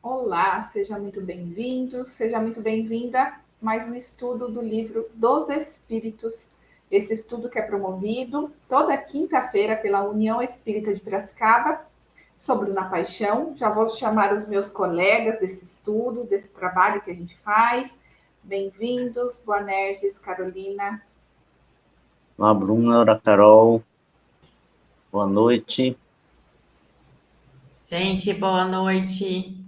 Olá, seja muito bem-vindo, seja muito bem-vinda a mais um estudo do livro dos Espíritos. Esse estudo que é promovido toda quinta-feira pela União Espírita de Piracicaba, sobre Na Paixão. Já vou chamar os meus colegas desse estudo, desse trabalho que a gente faz. Bem-vindos, Boanerges, Carolina. Olá, Bruna, olá, Carol. Boa noite. Gente, boa noite.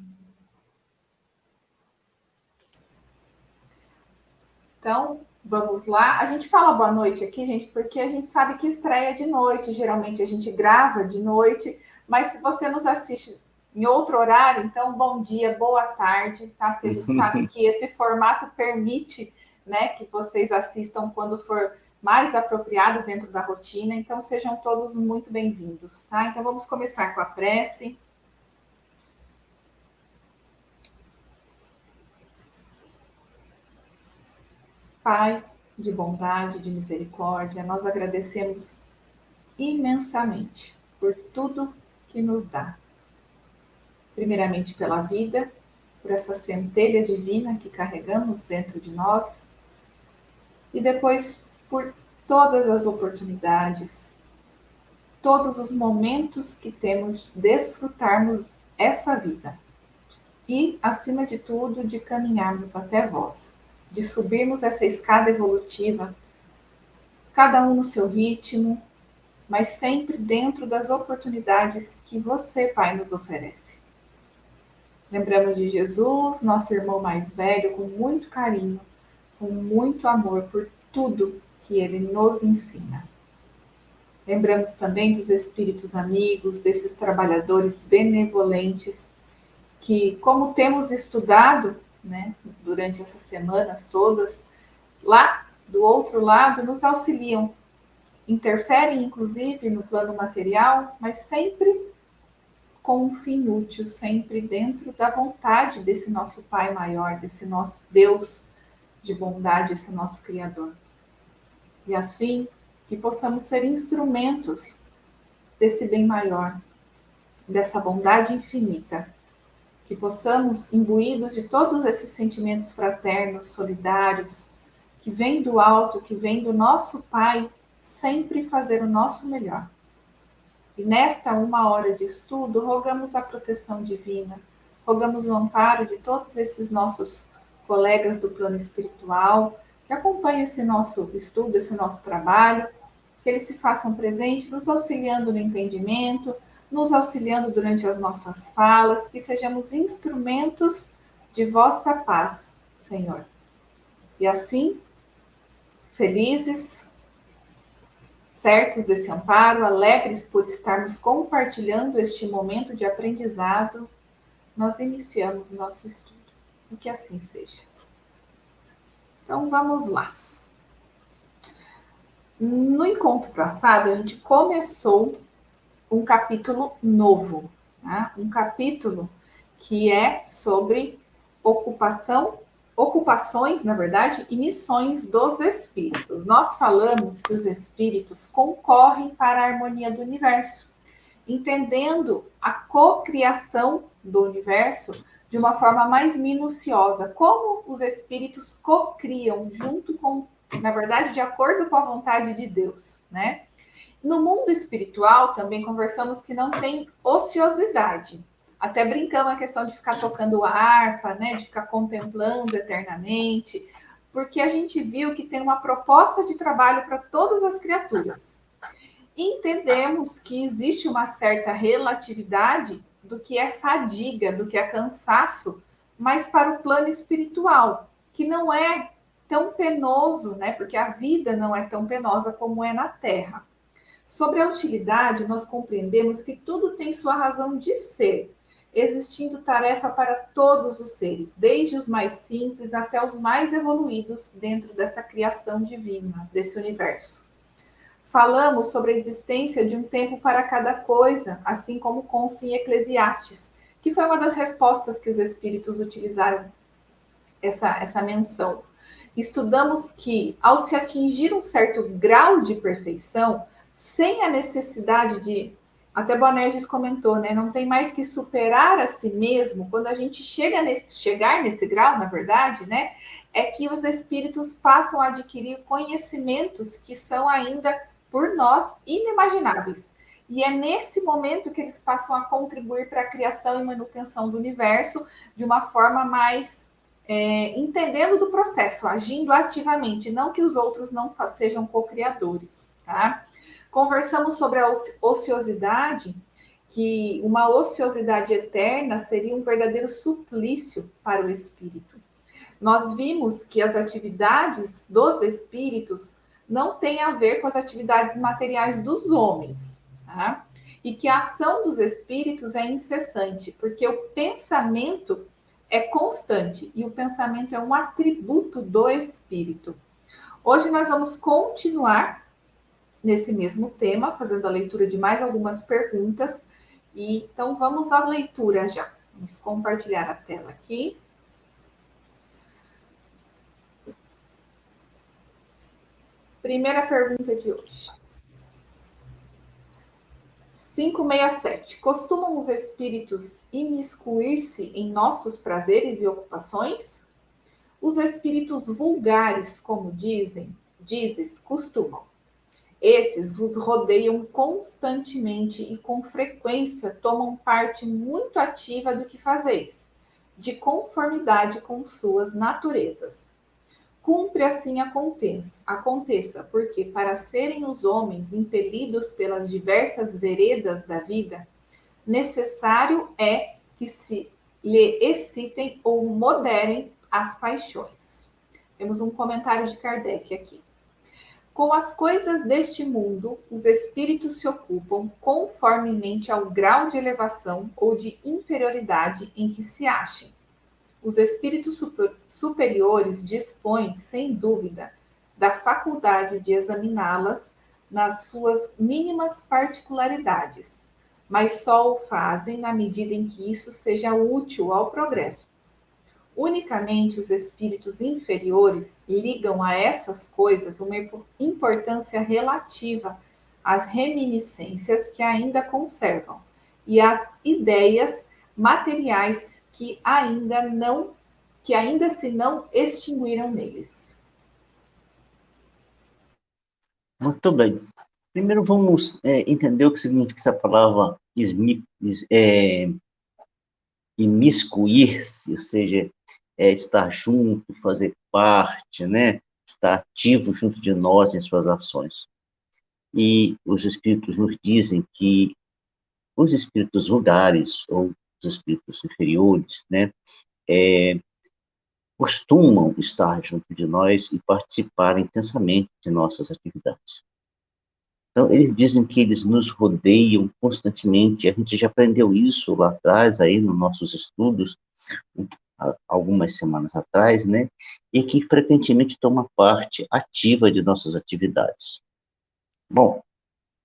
Então, vamos lá. A gente fala boa noite aqui, gente, porque a gente sabe que estreia de noite. Geralmente a gente grava de noite, mas se você nos assiste em outro horário, então bom dia, boa tarde, tá? Porque a gente sabe que esse formato permite, né, que vocês assistam quando for mais apropriado dentro da rotina. Então sejam todos muito bem-vindos, tá? Então vamos começar com a prece. Pai de bondade, de misericórdia, nós agradecemos imensamente por tudo que nos dá. Primeiramente pela vida, por essa centelha divina que carregamos dentro de nós, e depois por todas as oportunidades, todos os momentos que temos de desfrutarmos essa vida. E, acima de tudo, de caminharmos até vós, de subirmos essa escada evolutiva, cada um no seu ritmo, mas sempre dentro das oportunidades que você, Pai, nos oferece. Lembramos de Jesus, nosso irmão mais velho, com muito carinho, com muito amor por tudo que ele nos ensina. Lembramos também dos espíritos amigos, desses trabalhadores benevolentes, que, como temos estudado, né, durante essas semanas todas, lá do outro lado, nos auxiliam, interferem inclusive no plano material, mas sempre com um fim útil, sempre dentro da vontade desse nosso Pai maior, desse nosso Deus de bondade, esse nosso Criador. E assim, que possamos ser instrumentos desse bem maior, dessa bondade infinita, que possamos, imbuídos de todos esses sentimentos fraternos, solidários, que vêm do alto, que vêm do nosso Pai, sempre fazer o nosso melhor. E nesta 1 hora de estudo, rogamos a proteção divina, rogamos o amparo de todos esses nossos colegas do plano espiritual, que acompanham esse nosso estudo, esse nosso trabalho, que eles se façam presente, nos auxiliando no entendimento, nos auxiliando durante as nossas falas, que sejamos instrumentos de vossa paz, Senhor. E assim, felizes, certos desse amparo, alegres por estarmos compartilhando este momento de aprendizado, nós iniciamos nosso estudo. E que assim seja. Então, vamos lá. No encontro passado, a gente começou um capítulo novo, né? Um capítulo que é sobre ocupações, na verdade, e missões dos espíritos. Nós falamos que os espíritos concorrem para a harmonia do universo, entendendo a cocriação do universo de uma forma mais minuciosa, como os espíritos cocriam junto com, na verdade, de acordo com a vontade de Deus, né? No mundo espiritual, também conversamos que não tem ociosidade. Até brincamos a questão de ficar tocando harpa, né? De ficar contemplando eternamente, porque a gente viu que tem uma proposta de trabalho para todas as criaturas. Entendemos que existe uma certa relatividade do que é fadiga, do que é cansaço, mas para o plano espiritual, que não é tão penoso, né? Porque a vida não é tão penosa como é na Terra. Sobre a utilidade, nós compreendemos que tudo tem sua razão de ser, existindo tarefa para todos os seres, desde os mais simples até os mais evoluídos dentro dessa criação divina, desse universo. Falamos sobre a existência de um tempo para cada coisa, assim como consta em Eclesiastes, que foi uma das respostas que os espíritos utilizaram essa menção. Estudamos que, ao se atingir um certo grau de perfeição, sem a necessidade de até Bonerges comentou, né? Não tem mais que superar a si mesmo. Quando a gente chegar nesse grau, na verdade, né? É que os espíritos passam a adquirir conhecimentos que são ainda por nós inimagináveis. E é nesse momento que eles passam a contribuir para a criação e manutenção do universo de uma forma mais entendendo do processo, agindo ativamente, não que os outros não sejam co-criadores, tá? Conversamos sobre a ociosidade, que uma ociosidade eterna seria um verdadeiro suplício para o espírito. Nós vimos que as atividades dos espíritos não têm a ver com as atividades materiais dos homens, tá? E que a ação dos espíritos é incessante, porque o pensamento é constante e o pensamento é um atributo do espírito. Hoje nós vamos continuar nesse mesmo tema, fazendo a leitura de mais algumas perguntas. E então vamos à leitura já. Vamos compartilhar a tela aqui. Primeira pergunta de hoje. 567. Costumam os espíritos imiscuir-se em nossos prazeres e ocupações? Os espíritos vulgares, como dizes, costumam. Esses vos rodeiam constantemente e com frequência tomam parte muito ativa do que fazeis, de conformidade com suas naturezas. Cumpre assim aconteça, porque para serem os homens impelidos pelas diversas veredas da vida, necessário é que se lhe excitem ou moderem as paixões. Temos um comentário de Kardec aqui. Com as coisas deste mundo, os espíritos se ocupam conformemente ao grau de elevação ou de inferioridade em que se achem. Os espíritos superiores dispõem, sem dúvida, da faculdade de examiná-las nas suas mínimas particularidades, mas só o fazem na medida em que isso seja útil ao progresso. Unicamente os espíritos inferiores ligam a essas coisas uma importância relativa às reminiscências que ainda conservam e às ideias materiais que ainda se não extinguiram neles. Muito bem. Primeiro vamos entender o que significa essa palavra imiscuir-se, ou seja, estar junto, fazer parte, né? Estar ativo junto de nós em suas ações. E os espíritos nos dizem que os espíritos vulgares ou os espíritos inferiores, né? Costumam estar junto de nós e participar intensamente de nossas atividades. Então, eles dizem que eles nos rodeiam constantemente, a gente já aprendeu isso lá atrás, aí nos nossos estudos, algumas semanas atrás, né? E que frequentemente toma parte ativa de nossas atividades. Bom,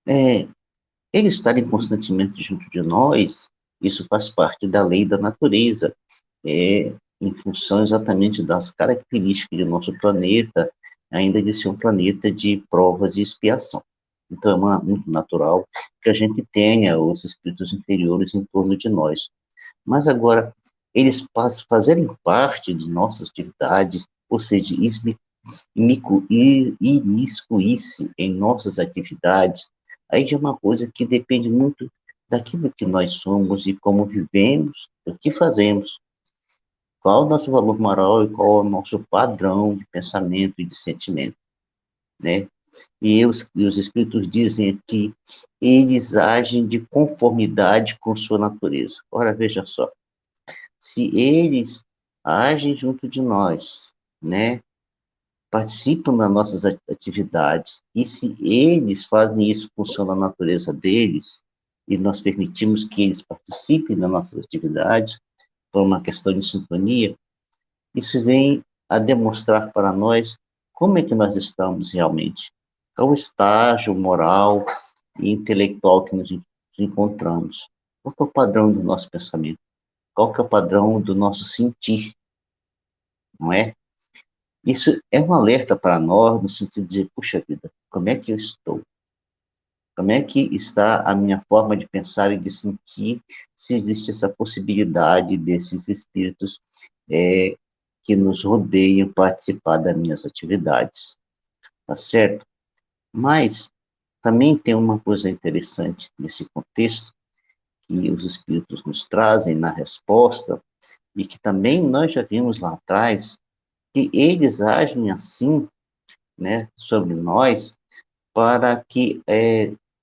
eles estarem constantemente junto de nós, isso faz parte da lei da natureza, em função exatamente das características do nosso planeta, ainda de ser um planeta de provas e expiação. Então, é muito natural que a gente tenha os espíritos inferiores em torno de nós. Mas agora, eles fazerem parte de nossas atividades, ou seja, imiscuir-se em nossas atividades, aí já é uma coisa que depende muito daquilo que nós somos e como vivemos, o que fazemos. Qual o nosso valor moral e qual é o nosso padrão de pensamento e de sentimento, né? E os espíritos dizem que eles agem de conformidade com sua natureza. Ora, veja só, se eles agem junto de nós, né? Participam das nossas atividades, e se eles fazem isso com a natureza deles, e nós permitimos que eles participem das nossas atividades, por uma questão de sintonia, isso vem a demonstrar para nós como é que nós estamos realmente, qual o estágio moral e intelectual que nos encontramos, qual é o padrão do nosso pensamento, qual é o padrão do nosso sentir, não é? Isso é um alerta para nós, no sentido de, puxa vida, como é que eu estou? Como é que está a minha forma de pensar e de sentir, se existe essa possibilidade desses espíritos que nos rodeiam participar das minhas atividades, tá certo? Mas também tem uma coisa interessante nesse contexto, que os espíritos nos trazem na resposta, e que também nós já vimos lá atrás, que eles agem assim, né, sobre nós, para que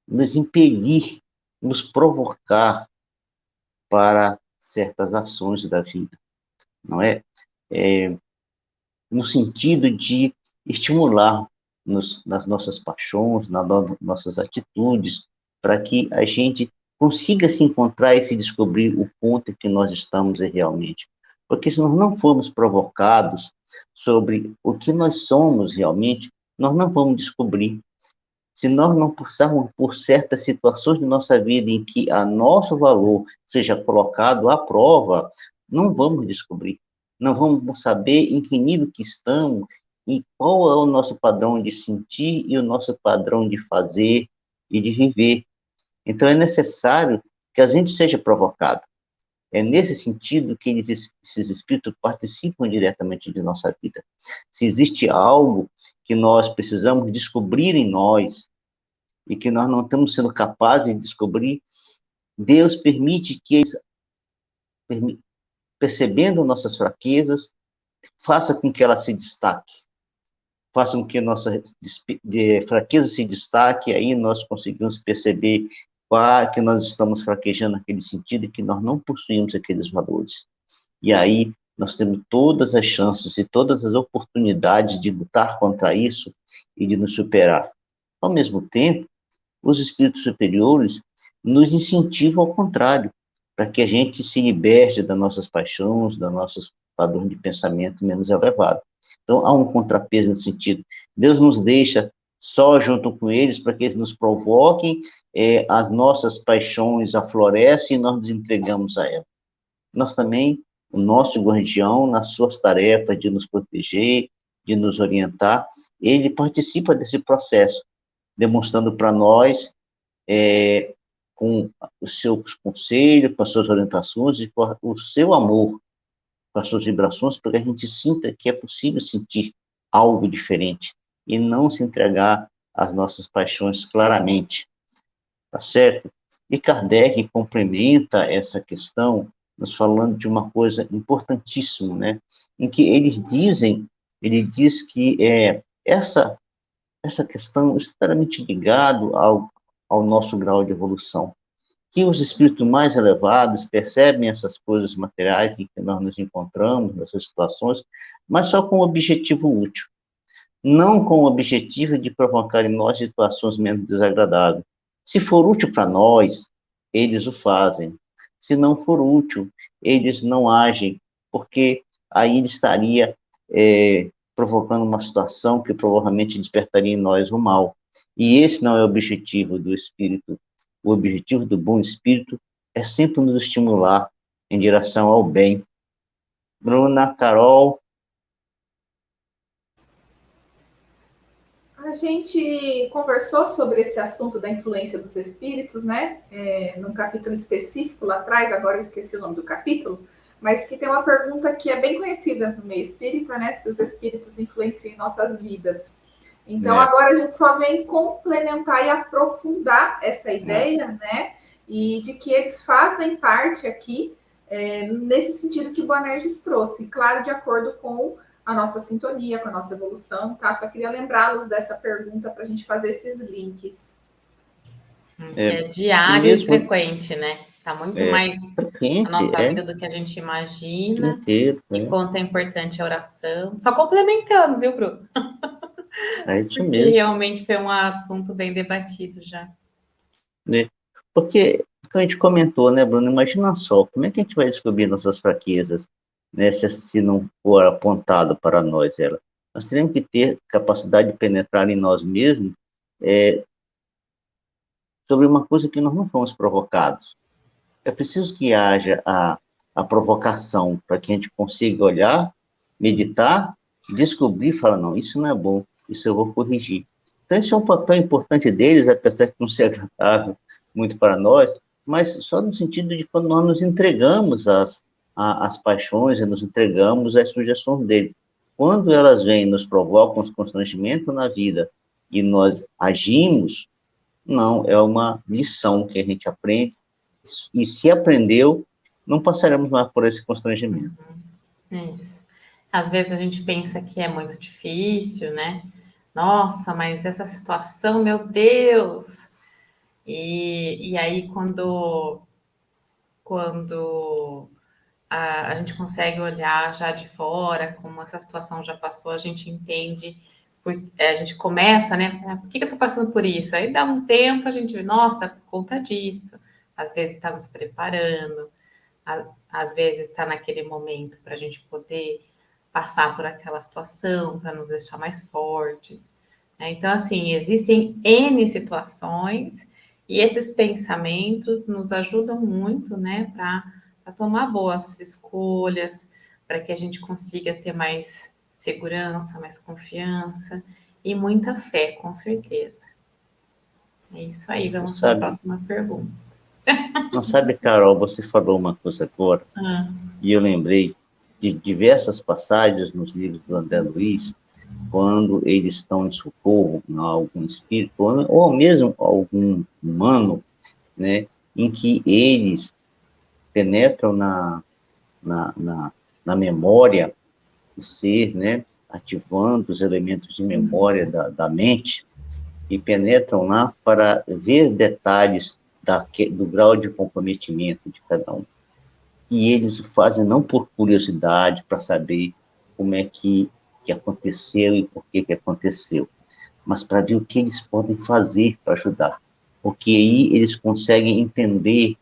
nos impedir, nos provocar para certas ações da vida, não é? No sentido de estimular nas nossas paixões, nas nossas atitudes, para que a gente consiga se encontrar e se descobrir o ponto em que nós estamos realmente. Porque se nós não formos provocados sobre o que nós somos realmente, nós não vamos descobrir. Se nós não passarmos por certas situações de nossa vida em que a nosso valor seja colocado à prova, não vamos descobrir. Não vamos saber em que nível que estamos e qual é o nosso padrão de sentir e o nosso padrão de fazer e de viver. Então, é necessário que a gente seja provocado. É nesse sentido que esses espíritos participam diretamente de nossa vida. Se existe algo que nós precisamos descobrir em nós, e que nós não estamos sendo capazes de descobrir, Deus permite que eles, percebendo nossas fraquezas, faça com que ela se destaque, faça com que nossa fraqueza se destaque, aí nós conseguimos perceber que nós estamos fraquejando naquele sentido e que nós não possuímos aqueles valores. E aí nós temos todas as chances e todas as oportunidades de lutar contra isso e de nos superar. Ao mesmo tempo, os espíritos superiores nos incentivam ao contrário, para que a gente se liberte das nossas paixões, dos nossos padrões de pensamento menos elevados. Então, há um contrapeso nesse sentido. Deus nos deixa só junto com eles para que eles nos provoquem, as nossas paixões aflorescem e nós nos entregamos a elas. Nós também, o nosso guardião, nas suas tarefas de nos proteger, de nos orientar, ele participa desse processo, demonstrando para nós, com os seus conselhos, com as suas orientações e com o seu amor, com as suas vibrações, para que a gente sinta que é possível sentir algo diferente e não se entregar às nossas paixões claramente, tá certo? E Kardec complementa essa questão nos falando de uma coisa importantíssima, né? Em que ele diz que essa questão extremamente ligado ao nosso grau de evolução. Que os espíritos mais elevados percebem essas coisas materiais em que nós nos encontramos, nessas situações, mas só com um objetivo útil. Não com o objetivo de provocar em nós situações menos desagradáveis. Se for útil para nós, eles o fazem. Se não for útil, eles não agem, porque aí ele estaria provocando uma situação que provavelmente despertaria em nós o mal. E esse não é o objetivo do espírito. O objetivo do bom espírito é sempre nos estimular em direção ao bem. Bruna, Carol. A gente conversou sobre esse assunto da influência dos espíritos, né? Num capítulo específico lá atrás, agora eu esqueci o nome do capítulo, mas que tem uma pergunta que é bem conhecida no meio espírita, né? Se os espíritos influenciam em nossas vidas. Então, agora a gente só vem complementar e aprofundar essa ideia, né? E de que eles fazem parte aqui, nesse sentido que o Boanerges trouxe, claro, de acordo com a nossa sintonia, com a nossa evolução, tá? Só queria lembrá-los dessa pergunta para a gente fazer esses links. É diário e frequente, né? Tá muito mais na nossa vida do que a gente imagina. E quanto é importante a oração. Só complementando, viu, Bruno? Porque realmente foi um assunto bem debatido já. Porque, como a gente comentou, né, Bruno? Imagina só, como é que a gente vai descobrir nossas fraquezas, né, se não for apontado para nós ela? Nós teremos que ter capacidade de penetrar em nós mesmos sobre uma coisa que nós não fomos provocados. É preciso que haja a provocação para que a gente consiga olhar, meditar, descobrir e falar, não, isso não é bom, isso eu vou corrigir. Então, esse é um papel importante deles, apesar de não ser agradável muito para nós, mas só no sentido de quando nós nos entregamos às paixões e nos entregamos às sugestões deles. Quando elas vêm e nos provocam um constrangimento na vida e nós agimos, não, é uma lição que a gente aprende, e se aprendeu, não passaremos mais por esse constrangimento. Isso. Às vezes a gente pensa que é muito difícil, né? Nossa, mas essa situação, meu Deus! E aí, quando a gente consegue olhar já de fora, como essa situação já passou, a gente entende, a gente começa, né? Por que eu tô passando por isso? Aí dá um tempo, a gente vê, nossa, por conta disso. Às vezes está nos preparando, às vezes está naquele momento para a gente poder passar por aquela situação, para nos deixar mais fortes. Então, assim, existem N situações e esses pensamentos nos ajudam muito, né, para tomar boas escolhas, para que a gente consiga ter mais segurança, mais confiança e muita fé, com certeza. É isso aí, vamos para a próxima pergunta. Não sabe, Carol, você falou uma coisa agora, e eu lembrei de diversas passagens nos livros do André Luiz, quando eles estão em socorro a algum espírito, ou mesmo algum humano, né, em que eles penetram na memória do ser, né, ativando os elementos de memória da mente, e penetram lá para ver detalhes do grau de comprometimento de cada um. E eles o fazem não por curiosidade, para saber como é que aconteceu e por que aconteceu, mas para ver o que eles podem fazer para ajudar. Porque aí eles conseguem entender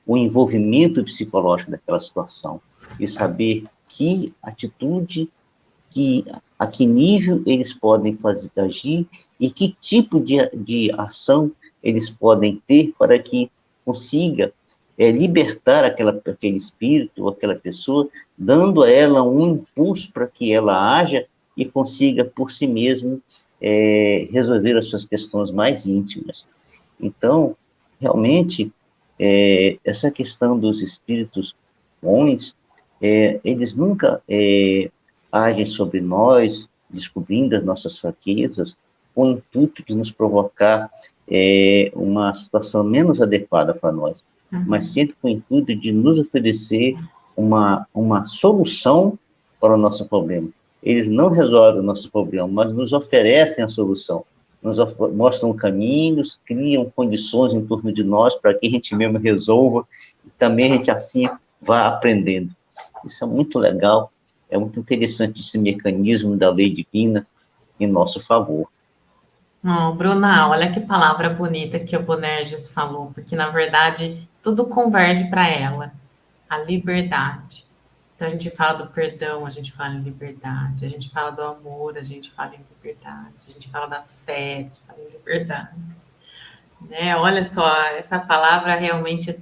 o envolvimento psicológico daquela situação e saber que atitude, a que nível eles podem agir e que tipo de ação eles podem ter para que consiga libertar aquele espírito ou aquela pessoa, dando a ela um impulso para que ela haja e consiga, por si mesmo, resolver as suas questões mais íntimas. Então, realmente, essa questão dos espíritos bons, eles nunca agem sobre nós, descobrindo as nossas fraquezas, com o intuito de nos provocar uma situação menos adequada para nós, mas sempre com o intuito de nos oferecer uma solução para o nosso problema. Eles não resolvem o nosso problema, mas nos oferecem a solução, nos mostram caminhos, criam condições em torno de nós para que a gente mesmo resolva, e também a gente assim vá aprendendo. Isso é muito legal, é muito interessante esse mecanismo da lei divina em nosso favor. Oh, Bruna, olha que palavra bonita que o Bonerges falou, porque na verdade tudo converge para ela, a liberdade. Então a gente fala do perdão, a gente fala em liberdade, a gente fala do amor, a gente fala em liberdade, a gente fala da fé, a gente fala em liberdade. Né? Olha só, essa palavra realmente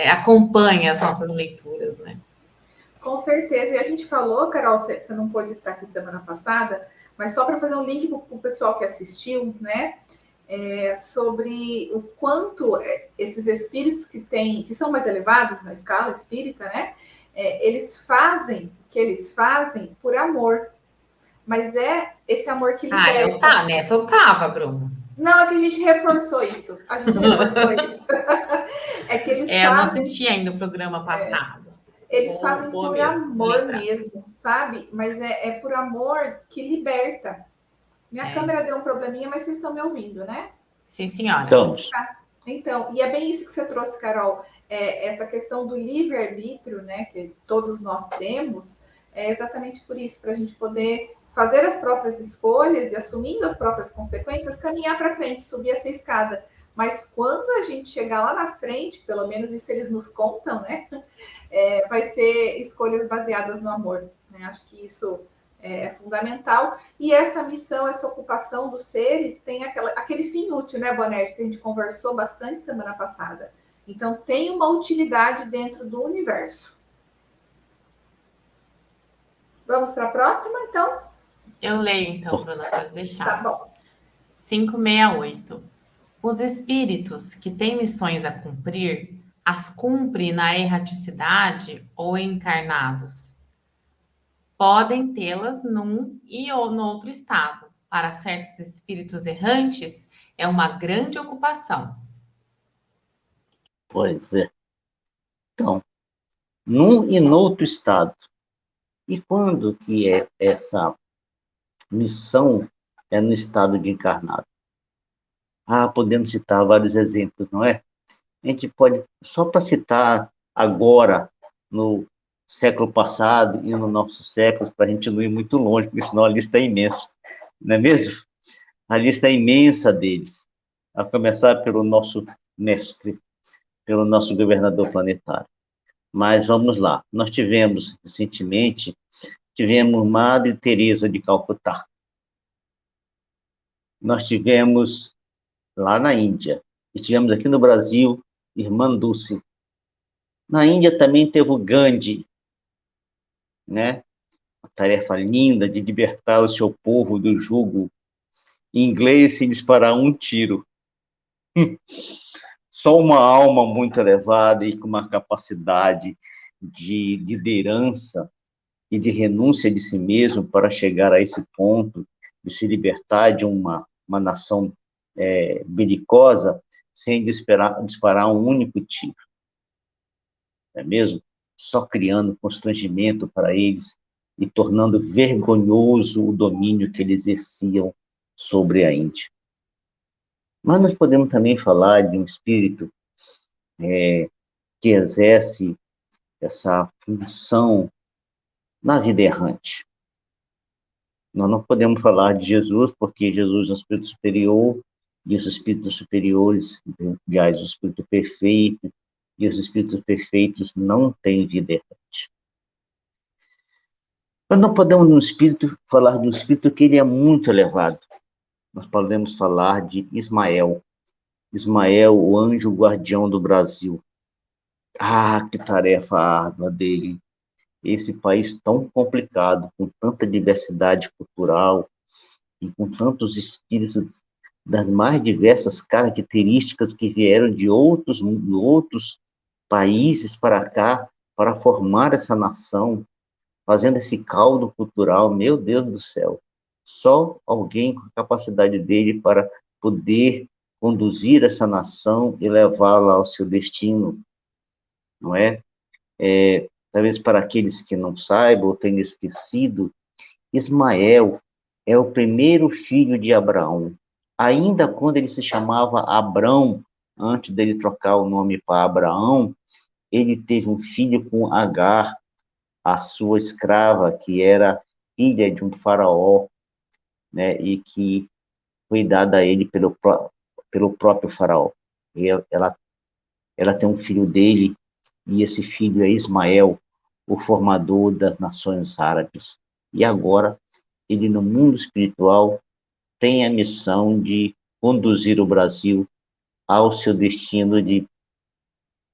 acompanha as nossas leituras, né? Com certeza. E a gente falou, Carol, você não pôde estar aqui semana passada, mas só para fazer um link para o pessoal que assistiu, né? Sobre o quanto esses espíritos que são mais elevados na escala espírita, né? Eles fazem o que eles fazem por amor. Mas é esse amor que liberta. Nessa eu tava, Bruno. Não, é que a gente reforçou isso. É que eles fazem... Eu não assisti ainda o programa passado. Eles fazem por amor mesmo, sabe? Mas é por amor que liberta. Minha câmera deu um probleminha, mas vocês estão me ouvindo, né? Sim, senhora. Então, e é bem isso que você trouxe, Carol. Essa questão do livre-arbítrio, né? Que todos nós temos, é exatamente por isso, para a gente poder fazer as próprias escolhas e, assumindo as próprias consequências, caminhar para frente, subir essa escada. Mas quando a gente chegar lá na frente, pelo menos isso eles nos contam, né? Vai ser escolhas baseadas no amor. Né? Acho que isso é fundamental. E essa missão, essa ocupação dos seres tem aquele fim útil, né, Bonetti, que a gente conversou bastante semana passada. Então, tem uma utilidade dentro do universo. Vamos para a próxima, então? Eu leio, então, Bruna, pode deixar. Tá bom. 568. Os espíritos que têm missões a cumprir, as cumprem na erraticidade ou encarnados? Podem tê-las num e ou no outro estado. Para certos espíritos errantes, é uma grande ocupação. Pois é. Então, num e no outro estado. E quando que é essa missão é no estado de encarnado? Podemos citar vários exemplos, não é? A gente pode, só para citar agora, no século passado e no nosso século, para a gente não ir muito longe, porque senão a lista é imensa, não é mesmo? A lista é imensa deles, a começar pelo nosso mestre, pelo nosso governador planetário. Mas vamos lá, nós tivemos recentemente, Madre Teresa de Calcutá. Nós tivemos lá na Índia, e tivemos aqui no Brasil, Irmã Dulce. Na Índia também teve o Gandhi, né? Uma tarefa linda de libertar o seu povo do jugo inglês sem disparar um tiro. Só uma alma muito elevada e com uma capacidade de liderança e de renúncia de si mesmo para chegar a esse ponto de se libertar de uma nação belicosa sem disparar um único tiro. Não é mesmo? Só criando constrangimento para eles e tornando vergonhoso o domínio que eles exerciam sobre a Índia. Mas nós podemos também falar de um espírito que exerce essa função na vida errante. Nós não podemos falar de Jesus, porque Jesus é um espírito superior, e os espíritos superiores, aliás, o espírito perfeito, e os espíritos perfeitos não têm vida errante. Nós não podemos falar de um espírito que ele é muito elevado. Nós podemos falar de Ismael. Ismael, o anjo guardião do Brasil. Que tarefa árdua dele. Esse país tão complicado, com tanta diversidade cultural e com tantos espíritos das mais diversas características que vieram de outros países para cá, para formar essa nação, fazendo esse caldo cultural, meu Deus do céu. Só alguém com a capacidade dele para poder conduzir essa nação e levá-la ao seu destino, não é? Talvez para aqueles que não saibam ou tenham esquecido, Ismael é o primeiro filho de Abraão. Ainda quando ele se chamava Abrão, antes dele trocar o nome para Abraão, ele teve um filho com Agar, a sua escrava, que era filha de um faraó, né, e que foi dada a ele pelo próprio faraó. E ela tem um filho dele, e esse filho é Ismael, o formador das nações árabes. E agora, ele no mundo espiritual tem a missão de conduzir o Brasil ao seu destino de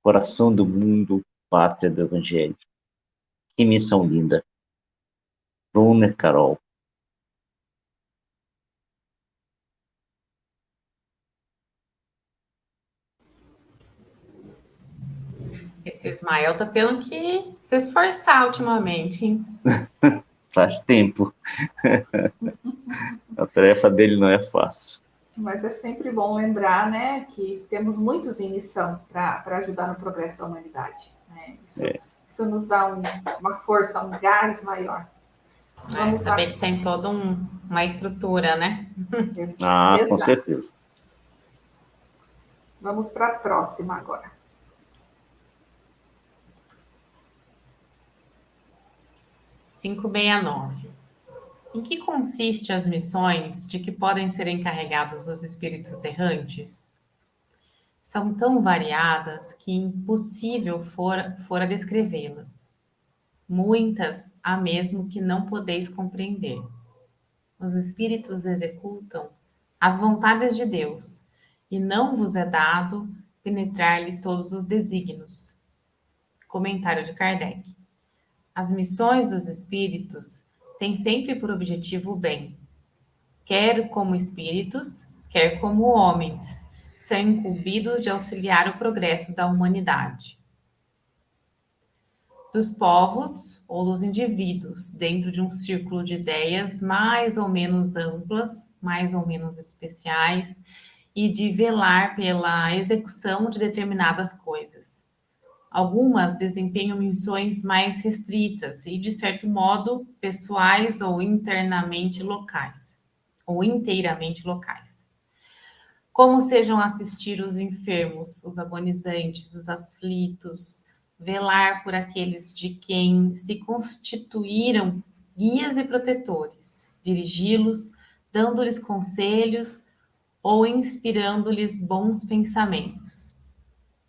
coração do mundo, pátria do Evangelho. Que missão linda. Bruna, Carol. Esse Ismael tá tendo que se esforçar ultimamente, hein? Faz tempo. A tarefa dele não é fácil. Mas é sempre bom lembrar, né, que temos muitos em missão para ajudar no progresso da humanidade. Né? Isso nos dá uma força, um gás maior. Vamos saber que tem toda uma estrutura, né? Exato. Com certeza. Vamos para a próxima agora. 569. Em que consiste as missões de que podem ser encarregados os espíritos errantes? São tão variadas que impossível fora descrevê-las. Muitas há mesmo que não podeis compreender. Os espíritos executam as vontades de Deus, e não vos é dado penetrar-lhes todos os desígnios. Comentário de Kardec. As missões dos espíritos têm sempre por objetivo o bem, quer como espíritos, quer como homens, são incumbidos de auxiliar o progresso da humanidade. Dos povos ou dos indivíduos, dentro de um círculo de ideias mais ou menos amplas, mais ou menos especiais, e de velar pela execução de determinadas coisas. Algumas desempenham missões mais restritas e, de certo modo, pessoais ou inteiramente locais. Como sejam assistir os enfermos, os agonizantes, os aflitos, velar por aqueles de quem se constituíram guias e protetores, dirigi-los, dando-lhes conselhos ou inspirando-lhes bons pensamentos.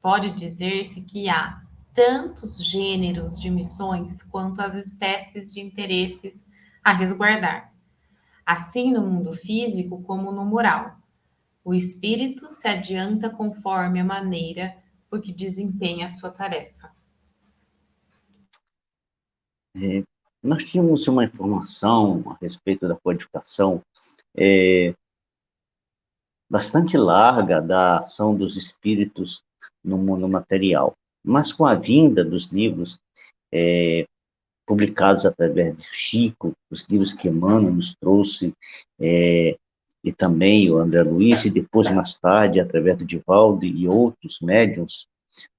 Pode dizer-se que há tantos gêneros de missões quanto as espécies de interesses a resguardar, assim no mundo físico como no moral. O espírito se adianta conforme a maneira por que desempenha a sua tarefa. Nós tínhamos uma informação a respeito da codificação bastante larga da ação dos espíritos no mundo material, mas com a vinda dos livros publicados através de Chico, os livros que Emmanuel nos trouxe, e também o André Luiz, e depois, mais tarde, através do Divaldo e outros médiuns,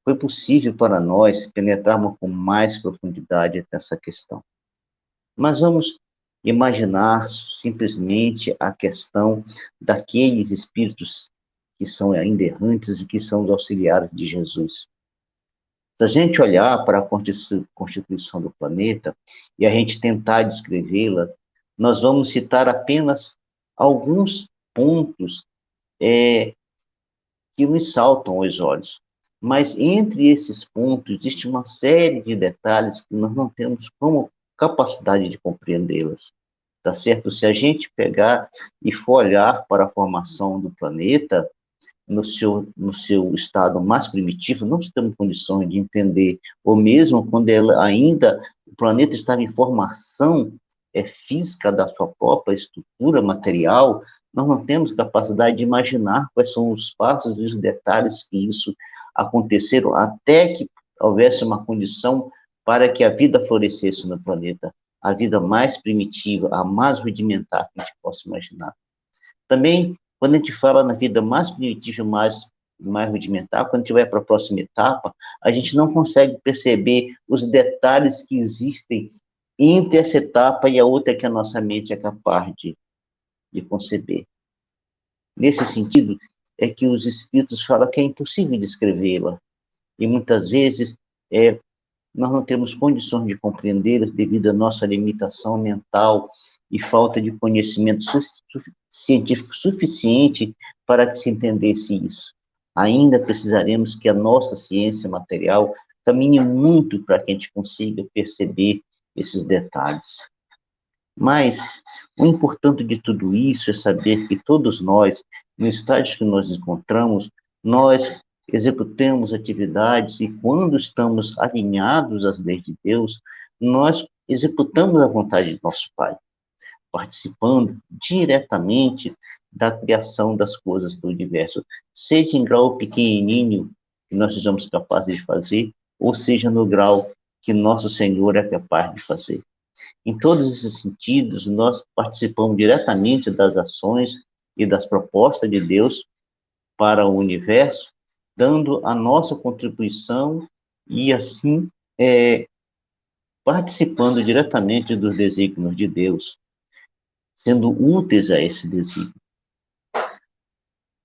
foi possível para nós penetrarmos com mais profundidade nessa questão. Mas vamos imaginar simplesmente a questão daqueles espíritos que são ainda errantes e que são os auxiliares de Jesus. Se a gente olhar para a constituição do planeta e a gente tentar descrevê-la, nós vamos citar apenas alguns pontos que nos saltam aos olhos. Mas entre esses pontos existe uma série de detalhes que nós não temos como capacidade de compreendê-las, tá certo? Se a gente pegar e for olhar para a formação do planeta, no seu estado mais primitivo, não temos condições de entender, ou mesmo quando o planeta estava em formação física da sua própria estrutura material, nós não temos capacidade de imaginar quais são os passos e os detalhes que isso aconteceram, até que houvesse uma condição para que a vida florescesse no planeta, a vida mais primitiva, a mais rudimentar que a gente possa imaginar. Também, quando a gente fala na vida mais primitiva, mais rudimentar, quando a gente vai para a próxima etapa, a gente não consegue perceber os detalhes que existem entre essa etapa e a outra que a nossa mente é capaz de conceber. Nesse sentido, é que os espíritos falam que é impossível descrevê-la, e muitas vezes nós não temos condições de compreendê-las devido à nossa limitação mental e falta de conhecimento científico suficiente para que se entendesse isso. Ainda precisaremos que a nossa ciência material caminhe muito para que a gente consiga perceber esses detalhes. Mas o importante de tudo isso é saber que todos nós, no estágio que nós encontramos, nós executamos atividades e quando estamos alinhados às leis de Deus, nós executamos a vontade de nosso Pai, participando diretamente da criação das coisas do universo, seja em grau pequenininho que nós sejamos capazes de fazer, ou seja no grau que nosso Senhor é capaz de fazer. Em todos esses sentidos, nós participamos diretamente das ações e das propostas de Deus para o universo, dando a nossa contribuição e, assim, participando diretamente dos desígnios de Deus, sendo úteis a esse desígnio.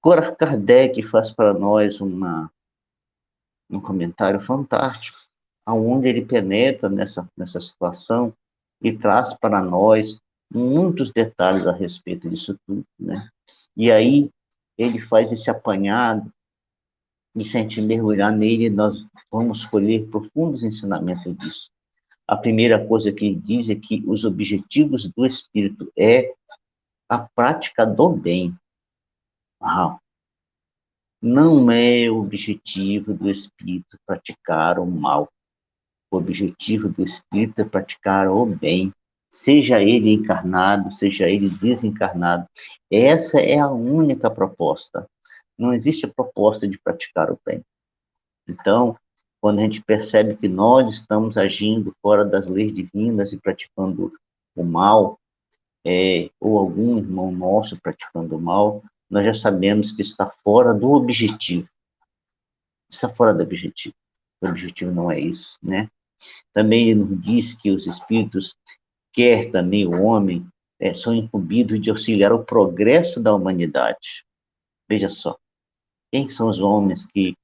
Agora, Kardec faz para nós um comentário fantástico, onde ele penetra nessa situação e traz para nós muitos detalhes a respeito disso tudo, né? E aí ele faz esse apanhado, e se a gente mergulhar nele, nós vamos colher profundos ensinamentos disso. A primeira coisa que ele diz é que os objetivos do espírito é a prática do bem. Não é o objetivo do espírito praticar o mal. O objetivo do espírito é praticar o bem. seja ele encarnado, seja ele desencarnado. Essa é a única proposta. Não existe a proposta de praticar o bem. Então, quando a gente percebe que nós estamos agindo fora das leis divinas e praticando o mal, ou algum irmão nosso praticando o mal, nós já sabemos que está fora do objetivo. Está fora do objetivo. O objetivo não é isso, né? Também ele nos diz que os espíritos, quer também o homem, são incumbidos de auxiliar o progresso da humanidade. Veja só, quem são os homens que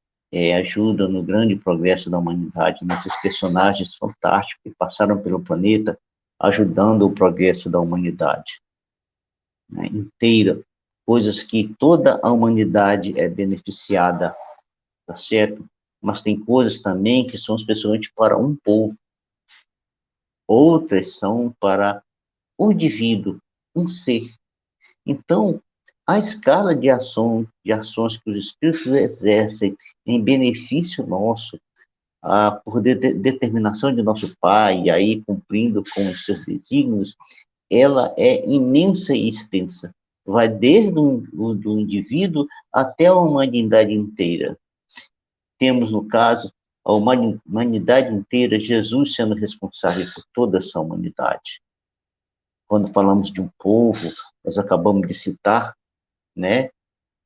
ajudam no grande progresso da humanidade, nesses personagens fantásticos que passaram pelo planeta, ajudando o progresso da humanidade, né, inteira, coisas que toda a humanidade é beneficiada, tá certo? Mas tem coisas também que são especialmente para um povo, outras são para o indivíduo, um ser. Então, a escala de ações que os espíritos exercem em benefício nosso, por determinação de nosso Pai, e aí cumprindo com os seus desígnios, ela é imensa e extensa. Vai desde do indivíduo até a humanidade inteira. Temos, no caso, a humanidade inteira, Jesus sendo responsável por toda essa humanidade. Quando falamos de um povo, nós acabamos de citar, né,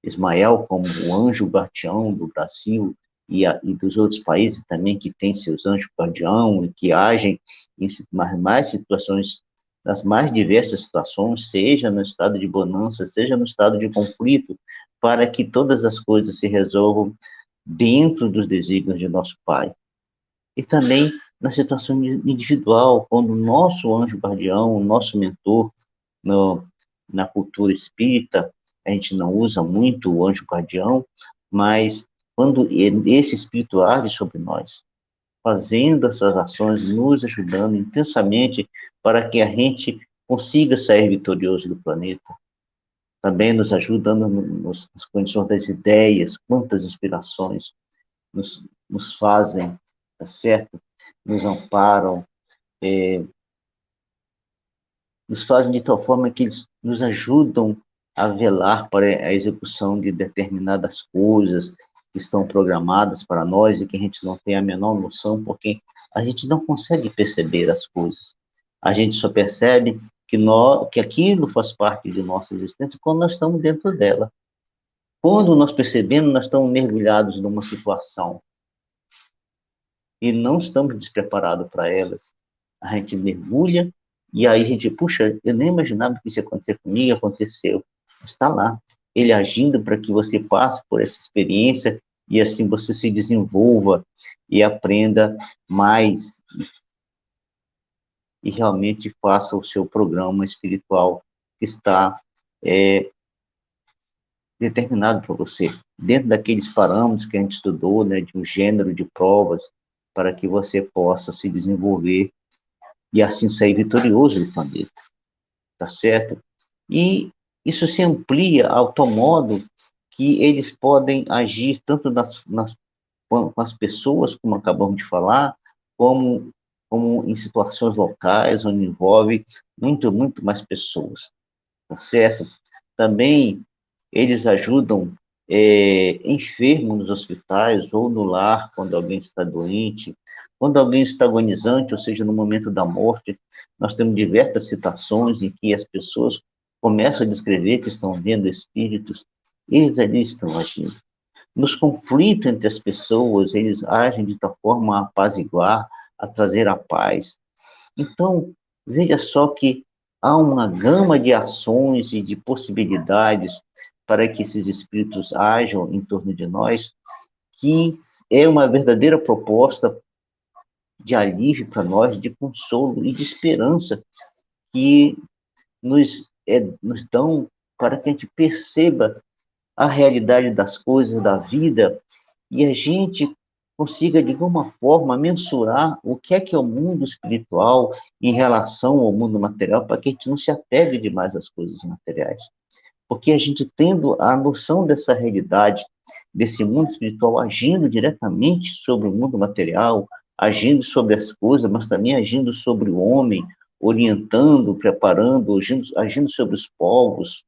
Ismael como o anjo guardião do Brasil e dos outros países também que têm seus anjos guardião e que agem em mais situações, nas mais diversas situações, seja no estado de bonança, seja no estado de conflito, para que todas as coisas se resolvam dentro dos desígnios de nosso Pai. E também na situação individual, quando o nosso anjo guardião, o nosso mentor, na cultura espírita, a gente não usa muito o anjo guardião, mas quando esse espírito age sobre nós, fazendo as suas ações, nos ajudando intensamente para que a gente consiga sair vitorioso do planeta, também nos ajudando nas condições das ideias, quantas inspirações nos fazem, tá certo? Nos amparam, nos fazem de tal forma que eles nos ajudam a velar para a execução de determinadas coisas que estão programadas para nós e que a gente não tem a menor noção, porque a gente não consegue perceber as coisas. A gente só percebe que aquilo faz parte de nossa existência quando nós estamos dentro dela. Quando nós percebemos, nós estamos mergulhados numa situação e não estamos despreparados para elas. A gente mergulha e aí a gente, puxa, eu nem imaginava que isso ia acontecer comigo, aconteceu. Está lá, ele agindo para que você passe por essa experiência e assim você se desenvolva e aprenda mais e realmente faça o seu programa espiritual que está determinado para você, dentro daqueles parâmetros que a gente estudou, né, de um gênero de provas, para que você possa se desenvolver e assim sair vitorioso do planeta, tá certo? E isso se amplia ao tal modo que eles podem agir tanto com as pessoas, como acabamos de falar, como em situações locais, onde envolve muito mais pessoas, tá certo? Também eles ajudam enfermos nos hospitais ou no lar, quando alguém está doente, quando alguém está agonizante, ou seja, no momento da morte. Nós temos diversas citações em que as pessoas começam a descrever que estão vendo espíritos, eles ali estão agindo. Nos conflitos entre as pessoas, eles agem de tal forma a apaziguar, a trazer a paz. Então, veja só que há uma gama de ações e de possibilidades para que esses espíritos ajam em torno de nós, que é uma verdadeira proposta de alívio para nós, de consolo e de esperança, que nos dão para que a gente perceba a realidade das coisas da vida e a gente consiga, de alguma forma, mensurar o que é o mundo espiritual em relação ao mundo material, para que a gente não se apegue demais às coisas materiais. Porque a gente tendo a noção dessa realidade, desse mundo espiritual agindo diretamente sobre o mundo material, agindo sobre as coisas, mas também agindo sobre o homem orientando, preparando, agindo sobre os povos,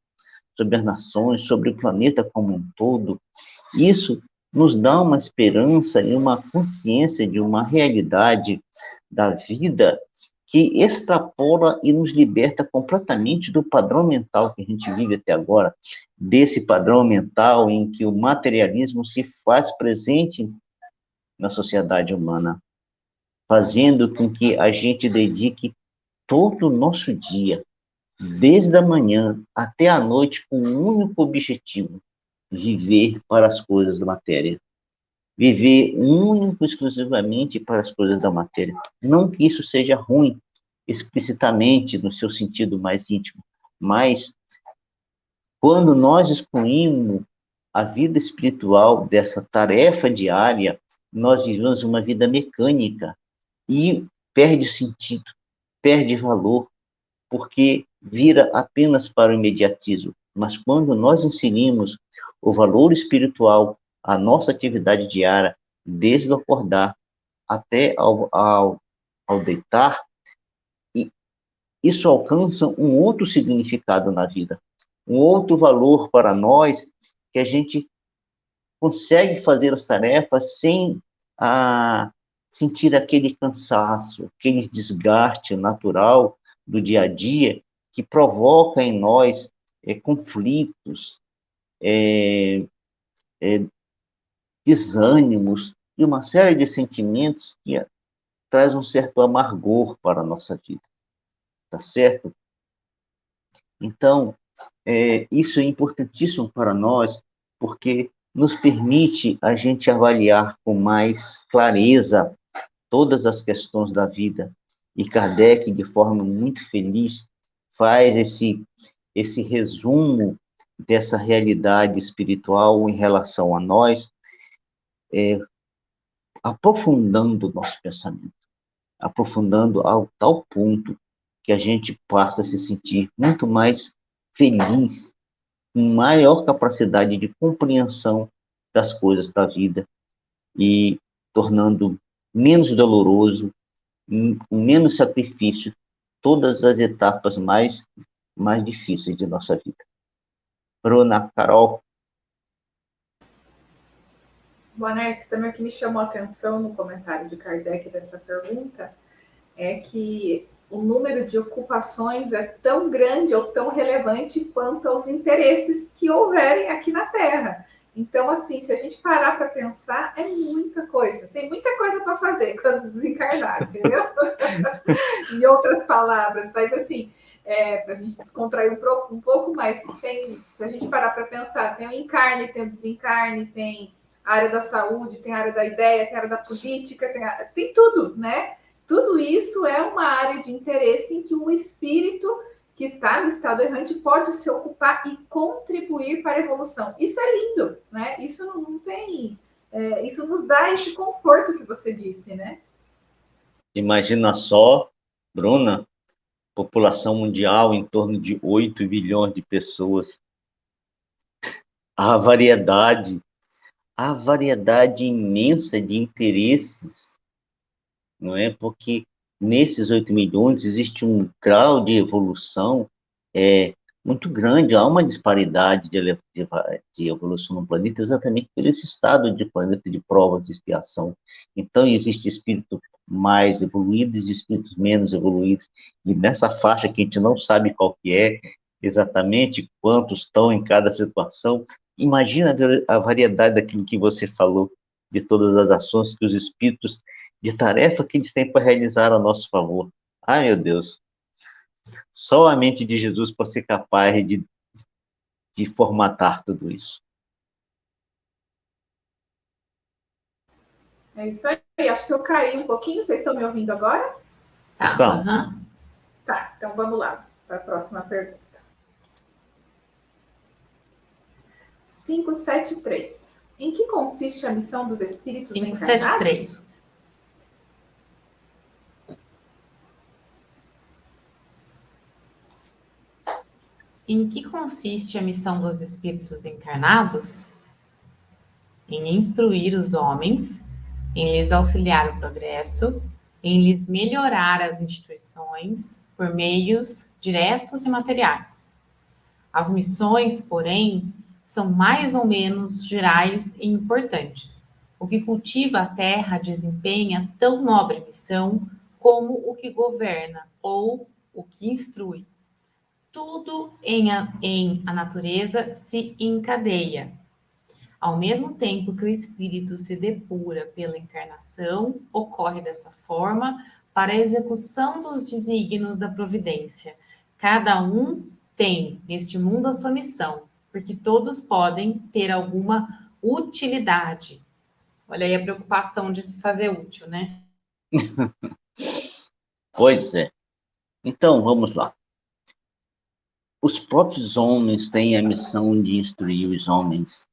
sobre as nações, sobre o planeta como um todo. Isso nos dá uma esperança e uma consciência de uma realidade da vida que extrapola e nos liberta completamente do padrão mental que a gente vive até agora, desse padrão mental em que o materialismo se faz presente na sociedade humana, fazendo com que a gente dedique todo o nosso dia, desde a manhã até a noite, com um único objetivo: viver para as coisas da matéria. Viver único, exclusivamente para as coisas da matéria. Não que isso seja ruim, explicitamente, no seu sentido mais íntimo, mas quando nós excluímos a vida espiritual dessa tarefa diária, nós vivemos uma vida mecânica e perde sentido, perde valor, porque vira apenas para o imediatismo. Mas quando nós inserimos o valor espiritual à nossa atividade diária, desde o acordar até ao deitar, e isso alcança um outro significado na vida, um outro valor para nós, que a gente consegue fazer as tarefas sem sentir aquele cansaço, aquele desgaste natural do dia a dia, que provoca em nós conflitos, desânimos e uma série de sentimentos que traz um certo amargor para a nossa vida, tá certo? Então, isso é importantíssimo para nós, porque nos permite a gente avaliar com mais clareza todas as questões da vida. E Kardec, de forma muito feliz, faz esse resumo dessa realidade espiritual em relação a nós, aprofundando o nosso pensamento, aprofundando ao tal ponto que a gente passa a se sentir muito mais feliz, com maior capacidade de compreensão das coisas da vida e tornando menos doloroso, com menos sacrifício, todas as etapas mais difíceis de nossa vida. Bruna, Carol. Boanerges, também o que me chamou a atenção no comentário de Kardec dessa pergunta é que o número de ocupações é tão grande ou tão relevante quanto aos interesses que houverem aqui na Terra. Então, assim, se a gente parar para pensar, é muita coisa. Tem muita coisa para fazer quando desencarnar, entendeu? Em outras palavras, mas assim, para a gente descontrair um pouco, mas se a gente parar para pensar, tem o encarne, tem o desencarne, tem a área da saúde, tem a área da ideia, tem a área da política, tem tudo, né? Tudo isso é uma área de interesse em que um espírito que está no estado errante pode se ocupar e contribuir para a evolução. Isso é lindo, né? Isso não tem... isso nos dá esse conforto que você disse, né? Imagina só, Bruna, população mundial em torno de 8 bilhões de pessoas. A variedade imensa de interesses, não é? Porque nesses 8 milhões existe um grau de evolução muito grande, há uma disparidade de evolução no planeta, exatamente por esse estado de planeta de provas de expiação. Então, existe espíritos mais evoluídos e espíritos menos evoluídos, e nessa faixa que a gente não sabe qual que é exatamente, quantos estão em cada situação. Imagina a variedade daquilo que você falou, de todas as ações que os espíritos, de tarefa que eles têm para realizar a nosso favor. Ai, meu Deus! Só a mente de Jesus pode ser capaz de formatar tudo isso. É isso aí. Acho que eu caí um pouquinho. Vocês estão me ouvindo agora? Estão. Tá, então vamos lá para a próxima pergunta. 573. Em que consiste a missão dos espíritos encarnados? 573. Em que consiste a missão dos espíritos encarnados? Em instruir os homens, em lhes auxiliar o progresso, em lhes melhorar as instituições por meios diretos e materiais. As missões, porém, são mais ou menos gerais e importantes. O que cultiva a terra desempenha tão nobre missão como o que governa ou o que instrui. Tudo em a natureza se encadeia. Ao mesmo tempo que o espírito se depura pela encarnação, ocorre dessa forma para a execução dos desígnios da providência. Cada um tem neste mundo a sua missão, porque todos podem ter alguma utilidade. Olha aí a preocupação de se fazer útil, né? Pois é. Então, vamos lá. Os próprios homens têm a missão de instruir os homens.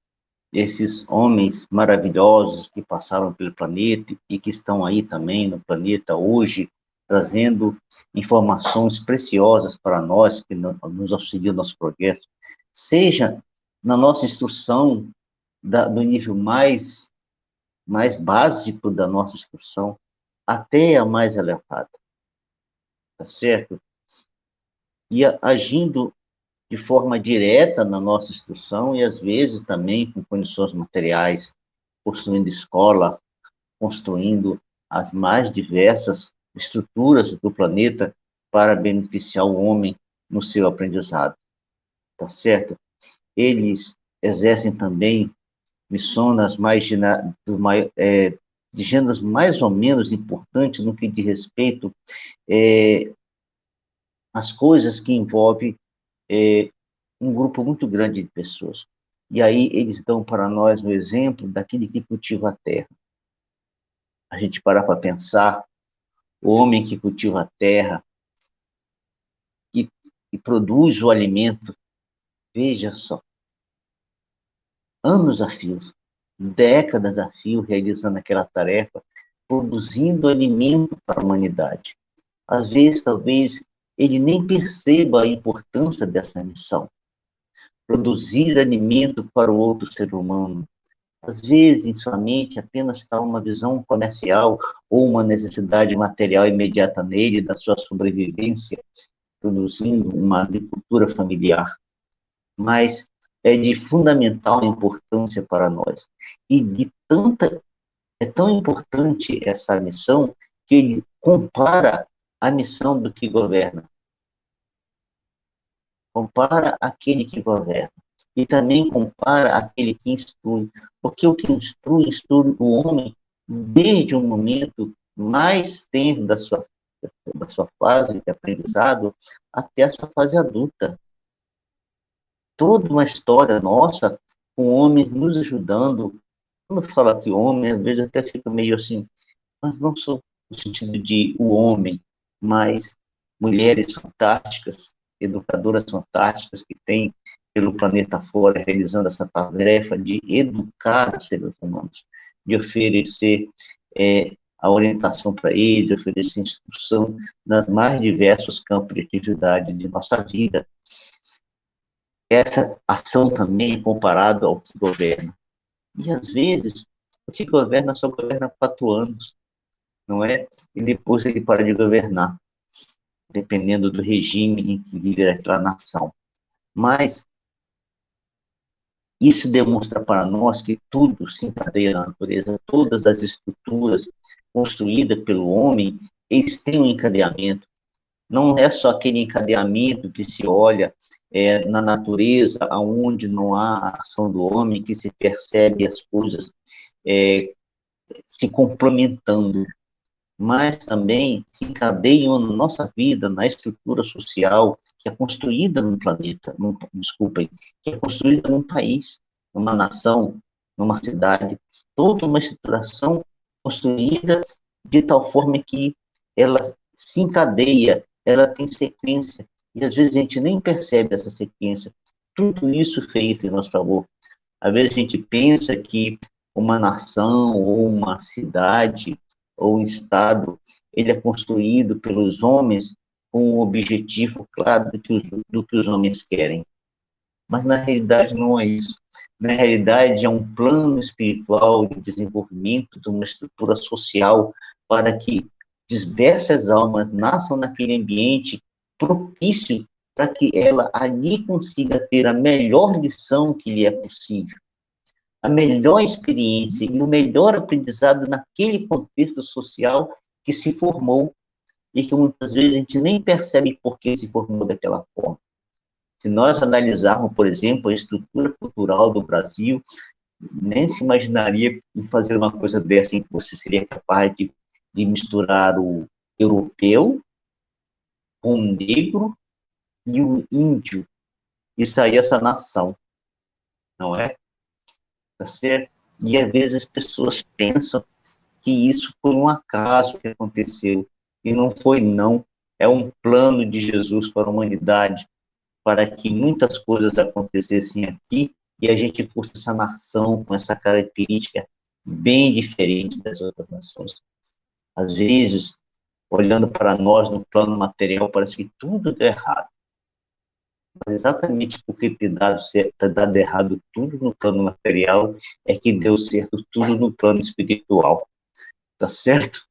Esses homens maravilhosos que passaram pelo planeta e que estão aí também no planeta hoje, trazendo informações preciosas para nós, que nos auxiliam no nosso progresso, seja na nossa instrução do nível mais básico da nossa instrução, até a mais elevada, tá certo? E agindo de forma direta na nossa instrução e, às vezes, também com condições materiais, construindo escola, construindo as mais diversas estruturas do planeta para beneficiar o homem no seu aprendizado, tá certo? Eles exercem também missões de gêneros mais ou menos importantes no que diz respeito às coisas que envolvem um grupo muito grande de pessoas. E aí eles dão para nós o exemplo daquele que cultiva a terra. A gente para pensar, o homem que cultiva a terra e produz o alimento, veja só, anos a fio, décadas a fio, realizando aquela tarefa, produzindo alimento para a humanidade. Às vezes, talvez, ele nem perceba a importância dessa missão. Produzir alimento para o outro ser humano. Às vezes, em sua mente, apenas está uma visão comercial ou uma necessidade material imediata nele, da sua sobrevivência, produzindo uma agricultura familiar. Mas é de fundamental importância para nós. E é tão importante essa missão que ele compara a missão do que governa. Compara aquele que governa. E também compara aquele que instrui. Porque o que instrui o homem desde o momento mais tenro da sua fase de aprendizado até a sua fase adulta. Toda uma história nossa, com homens nos ajudando. Quando eu falo aqui homem, às vezes até fica meio assim, mas não só no sentido de o homem, mas mulheres fantásticas, educadoras fantásticas que tem pelo planeta fora, realizando essa tarefa de educar os seres humanos, de oferecer a orientação para eles, oferecer instrução nas mais diversos campos de atividade de nossa vida. Essa ação também é comparada ao que governa. E, às vezes, o que governa só governa 4 anos, não é? E depois ele para de governar, dependendo do regime em que vive aquela nação. Mas isso demonstra para nós que tudo se encadeia na natureza, todas as estruturas construídas pelo homem, eles têm um encadeamento. Não é só aquele encadeamento que se olha na natureza, onde não há ação do homem, que se percebe as coisas se complementando, mas também se encadeiam na nossa vida, na estrutura social que é construída no planeta, que é construída num país, numa nação, numa cidade, toda uma estruturação construída de tal forma que ela se encadeia, ela tem sequência, e às vezes a gente nem percebe essa sequência. Tudo isso feito em nosso favor. Às vezes a gente pensa que uma nação, ou uma cidade, ou um estado, ele é construído pelos homens com um objetivo claro do que os homens querem. Mas, na realidade, não é isso. Na realidade, é um plano espiritual de desenvolvimento de uma estrutura social para que diversas almas nasçam naquele ambiente propício para que ela ali consiga ter a melhor lição que lhe é possível, a melhor experiência e o melhor aprendizado naquele contexto social que se formou e que muitas vezes a gente nem percebe por que se formou daquela forma. Se nós analisarmos, por exemplo, a estrutura cultural do Brasil, nem se imaginaria em fazer uma coisa dessa em que você seria capaz de misturar o europeu com o negro e o índio e sair essa nação, não é? Tá certo? E às vezes as pessoas pensam que isso foi um acaso que aconteceu, e não foi, não. É um plano de Jesus para a humanidade, para que muitas coisas acontecessem aqui e a gente fosse essa nação com essa característica bem diferente das outras nações. Às vezes, olhando para nós no plano material, parece que tudo deu errado. Mas exatamente porque ter dado errado tudo no plano material, é que deu certo tudo no plano espiritual. Tá certo?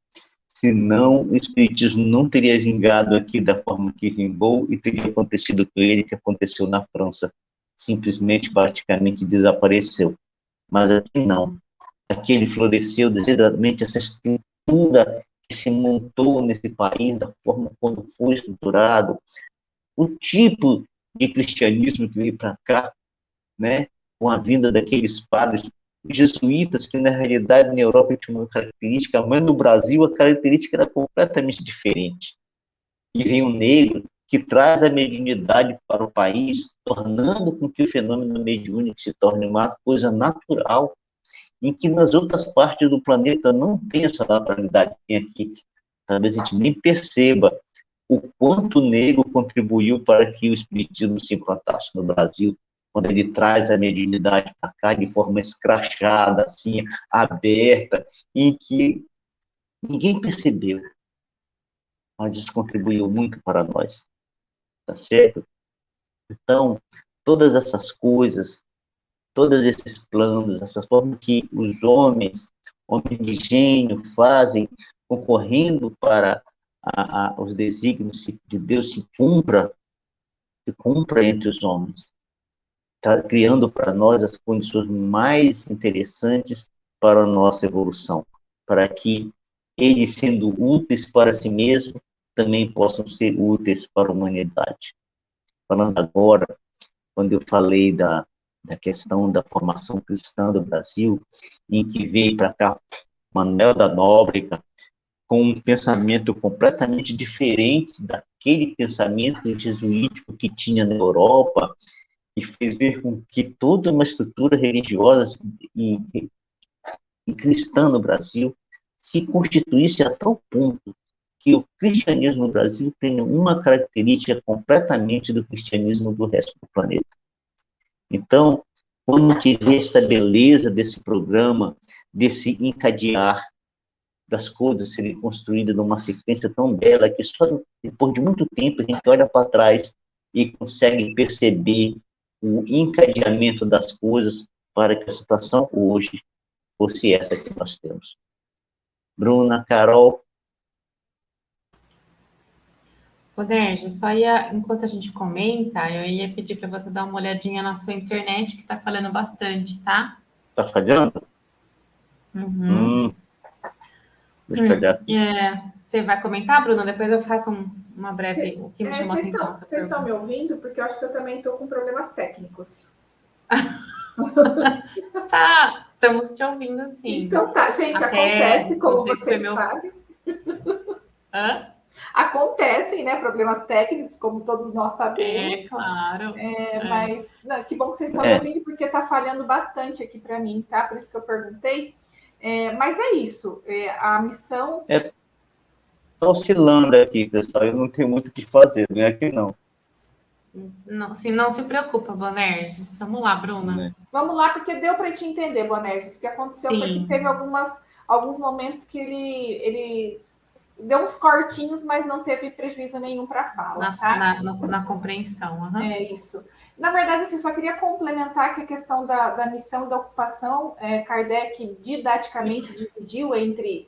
Senão o espiritismo não teria vingado aqui da forma que vingou e teria acontecido com ele que aconteceu na França. Simplesmente, praticamente desapareceu. Mas aqui não. Aqui ele floresceu desesperadamente, essa estrutura que se montou nesse país, da forma como foi estruturado, o tipo de cristianismo que veio para cá, né, com a vinda daqueles padres jesuítas, que na realidade na Europa tinha uma característica, mas no Brasil a característica era completamente diferente. E vem um negro que traz a mediunidade para o país, tornando com que o fenômeno mediúnico se torne uma coisa natural, em que nas outras partes do planeta não tem essa naturalidade que tem aqui. Talvez a gente nem perceba o quanto o negro contribuiu para que o espiritismo se implantasse no Brasil, quando ele traz a mediunidade para cá de forma escrachada, assim, aberta, em que ninguém percebeu, mas isso contribuiu muito para nós, tá certo? Então, todas essas coisas, todos esses planos, essa forma que os homens de gênio fazem, concorrendo para os desígnios de Deus se cumpra entre os homens, está criando para nós as condições mais interessantes para a nossa evolução, para que eles, sendo úteis para si mesmos, também possam ser úteis para a humanidade. Falando agora, quando eu falei da questão da formação cristã do Brasil, em que veio para cá Manuel da Nóbrega, com um pensamento completamente diferente daquele pensamento jesuítico que tinha na Europa, e fez ver com que toda uma estrutura religiosa e cristã no Brasil se constituísse a tal ponto que o cristianismo no Brasil tem uma característica completamente do cristianismo do resto do planeta. Então, quando a gente vê esta beleza desse programa, desse encadear das coisas serem construídas numa sequência tão bela que só depois de muito tempo a gente olha para trás e consegue perceber o encadeamento das coisas para que a situação hoje fosse essa que nós temos. Bruna, Carol. Ô, Nerja, só ia, enquanto a gente comenta, eu ia pedir para você dar uma olhadinha na sua internet, que está falhando bastante, tá? Está falhando? Uhum. Deixa eu olhar. Você vai comentar, Bruna? Depois eu faço uma breve, o que me chamou a atenção. Vocês estão me ouvindo? Porque eu acho que eu também estou com problemas técnicos. Tá, estamos te ouvindo, sim. Então tá, gente, acontece, como vocês sabem. Hã? Acontecem, né, problemas técnicos, como todos nós sabemos. Claro. Mas não, que bom que vocês estão me ouvindo, porque está falhando bastante aqui para mim, tá? Por isso que eu perguntei. Mas é isso, a missão... Estou oscilando aqui, pessoal, eu não tenho muito o que fazer, não é aqui não. Não se preocupa, Bonerges. Vamos lá, Bruna. Vamos lá, porque deu para te entender, Bonerges. O que aconteceu foi que teve alguns momentos que ele deu uns cortinhos, mas não teve prejuízo nenhum para a fala, tá? Na compreensão. Uhum. É isso. Na verdade, assim, só queria complementar que a questão da missão e da ocupação, Kardec didaticamente dividiu entre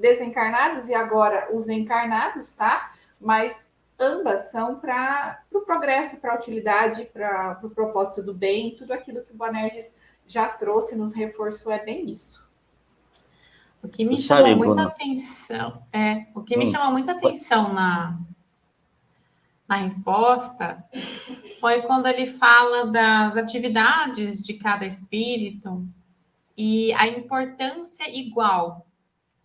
desencarnados e agora os encarnados, tá? Mas ambas são para o progresso, para a utilidade, para o propósito do bem, tudo aquilo que o Boanerges já trouxe, nos reforçou, é bem isso. O que me chamou muita atenção, me chamou muita atenção na resposta foi quando ele fala das atividades de cada espírito e a importância igual,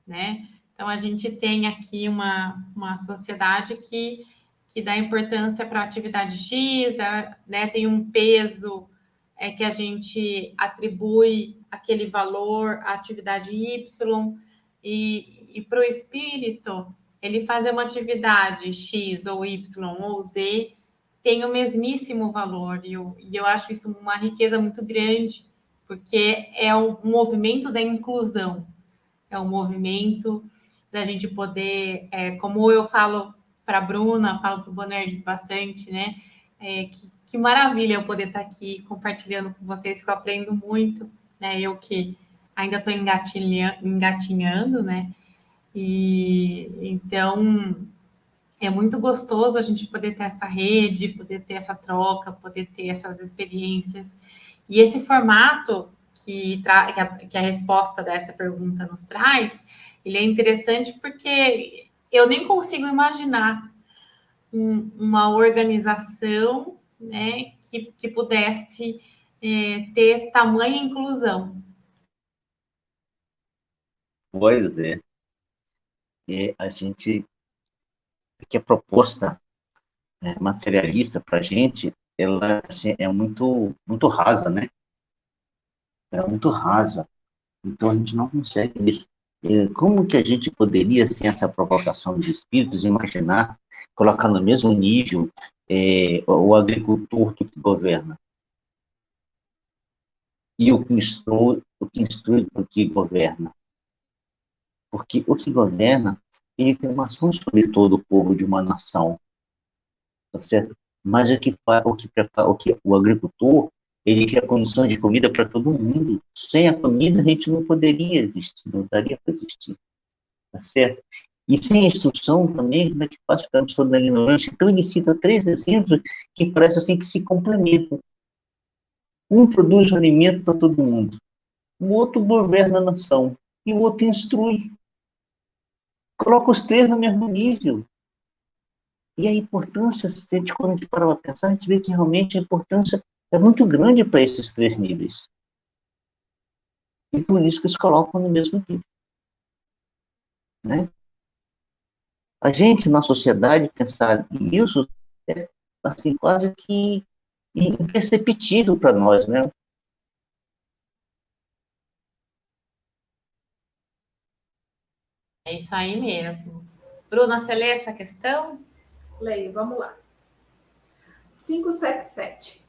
né? Então, a gente tem aqui uma sociedade que dá importância para a atividade X, né? Tem um peso que a gente atribui aquele valor à atividade Y, e para o espírito, ele fazer uma atividade X ou Y ou Z tem o mesmíssimo valor, e eu acho isso uma riqueza muito grande, porque é um movimento da inclusão, é um movimento da gente poder, como eu falo para a Bruna, falo para o Boanerges bastante, né? Que maravilha eu poder estar aqui compartilhando com vocês, que eu aprendo muito, né? Eu que ainda estou engatinhando, né? E então é muito gostoso a gente poder ter essa rede, poder ter essa troca, poder ter essas experiências. E esse formato que a resposta dessa pergunta nos traz, ele é interessante porque eu nem consigo imaginar uma organização, né, que pudesse ter tamanha inclusão. Pois é. A gente, que a proposta materialista para a gente, ela assim, é muito rasa, né? É muito rasa. Então, a gente não consegue isso. Como que a gente poderia, sem essa provocação de espíritos, imaginar, colocar no mesmo nível o agricultor do que governa? E o que instrui do que governa? Porque o que governa, ele tem uma ação sobre todo o povo de uma nação, tá certo? Mas o agricultor, ele cria condições de comida para todo mundo. Sem a comida, a gente não poderia existir, não daria para existir, tá certo? E sem a instrução também, como é que faz? Ficamos toda na ignorância. Então, ele cita 3 exemplos que parece assim que se complementam. Um produz alimento para todo mundo, o outro governa a nação, e o outro instrui. Coloca os 3 no mesmo nível. E a importância, quando a gente para pensar, a gente vê que realmente a importância é muito grande para esses 3 níveis. E por isso que eles colocam no mesmo nível. Né? A gente, na sociedade, pensar nisso é assim, quase que imperceptível para nós, né? É isso aí mesmo. Bruna, você lê essa questão? Leio, vamos lá. 577.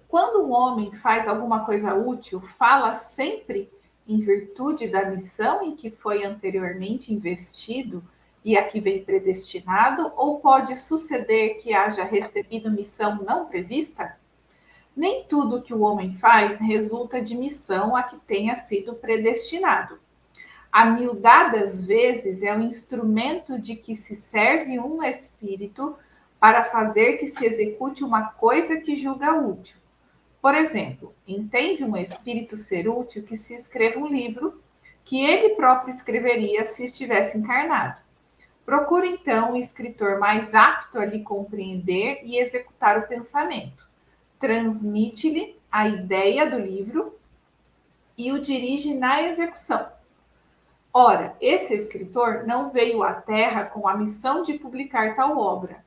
Quando um homem faz alguma coisa útil, fala sempre em virtude da missão em que foi anteriormente investido e a que vem predestinado, ou pode suceder que haja recebido missão não prevista? Nem tudo que o homem faz resulta de missão a que tenha sido predestinado. A mildadas vezes é o instrumento de que se serve um espírito para fazer que se execute uma coisa que julga útil. Por exemplo, entende um espírito ser útil que se escreva um livro que ele próprio escreveria se estivesse encarnado. Procura então um escritor mais apto a lhe compreender e executar o pensamento. Transmite-lhe a ideia do livro e o dirige na execução. Ora, esse escritor não veio à Terra com a missão de publicar tal obra.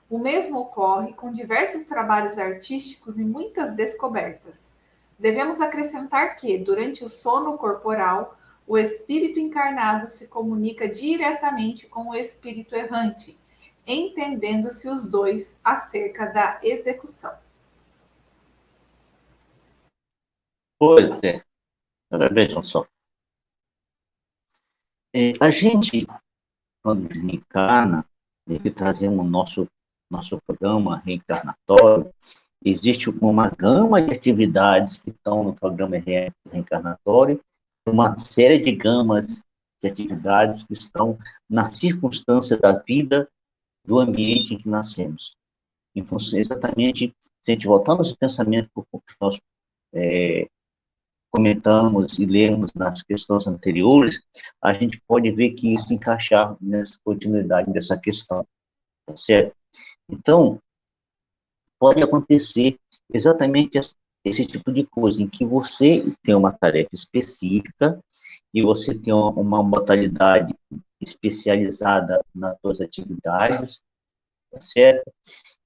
O mesmo ocorre com diversos trabalhos artísticos e muitas descobertas. Devemos acrescentar que, durante o sono corporal, o espírito encarnado se comunica diretamente com o espírito errante, entendendo-se os dois acerca da execução. Pois é. Agora vejam só. A gente, quando reencarna, que trazemos o nosso programa reencarnatório, existe uma gama de atividades que estão no programa reencarnatório, uma série de gamas de atividades que estão na circunstância da vida, do ambiente em que nascemos. Em função, exatamente, se a gente voltar nos pensamentos que nós comentamos e lemos nas questões anteriores, a gente pode ver que isso encaixar nessa continuidade dessa questão, tá certo? Então, pode acontecer exatamente esse tipo de coisa, em que você tem uma tarefa específica e você tem uma modalidade especializada nas suas atividades, tá certo?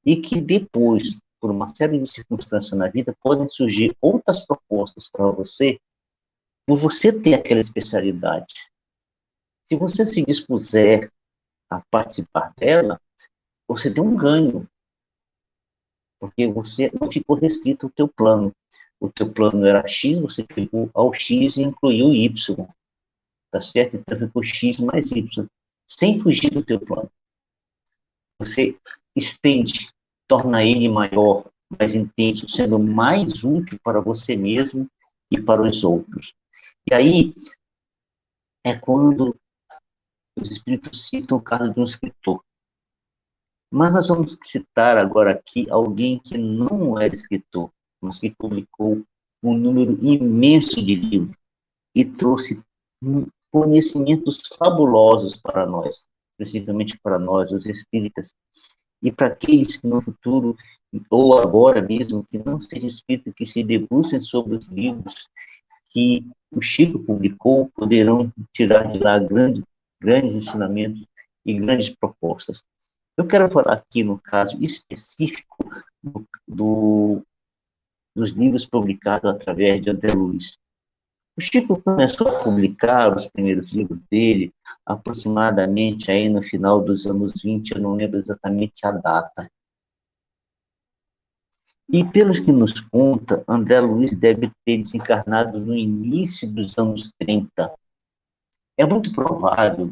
E que depois, por uma série de circunstâncias na vida, podem surgir outras propostas para você, por você ter aquela especialidade. Se você se dispuser a participar dela, você tem um ganho, porque você não ficou restrito ao teu plano. O teu plano era X, você pegou ao X e incluiu Y, tá certo? Então ficou X mais Y, sem fugir do teu plano. Você estende, torna ele maior, mais intenso, sendo mais útil para você mesmo e para os outros. E aí é quando os espíritos citam o caso de um escritor. Mas nós vamos citar agora aqui alguém que não era escritor, mas que publicou um número imenso de livros e trouxe conhecimentos fabulosos para nós, principalmente para nós, os espíritas, e para aqueles que no futuro, ou agora mesmo, que não sejam espíritas, que se debrucem sobre os livros que o Chico publicou, poderão tirar de lá grandes ensinamentos e grandes propostas. Eu quero falar aqui no caso específico dos livros publicados através de André Luiz. O Chico começou a publicar os primeiros livros dele aproximadamente aí no final dos anos 20, eu não lembro exatamente a data. E pelos que nos conta, André Luiz deve ter desencarnado no início dos anos 30. É muito provável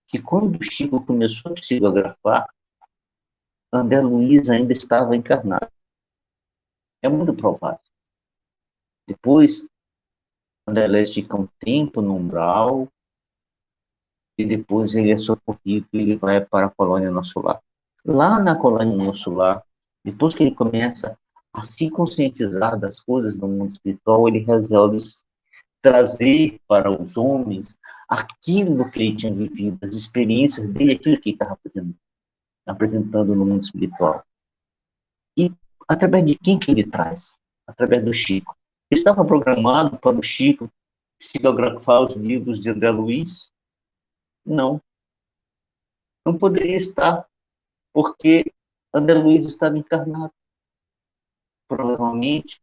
que quando o Chico começou a psicografar, André Luiz ainda estava encarnado. É muito provável. Depois, André Luiz fica um tempo no umbral, e depois ele é socorrido e ele vai para a colônia Nosso Lar. Lá na colônia Nosso Lar, depois que ele começa a se conscientizar das coisas do mundo espiritual, ele resolve trazer para os homens aquilo que ele tinha vivido, as experiências dele, aquilo que ele estava apresentando no mundo espiritual. E através de quem que ele traz? Através do Chico. Estava programado para o Chico psicografar os livros de André Luiz? Não. Não poderia estar, porque André Luiz estava encarnado, provavelmente.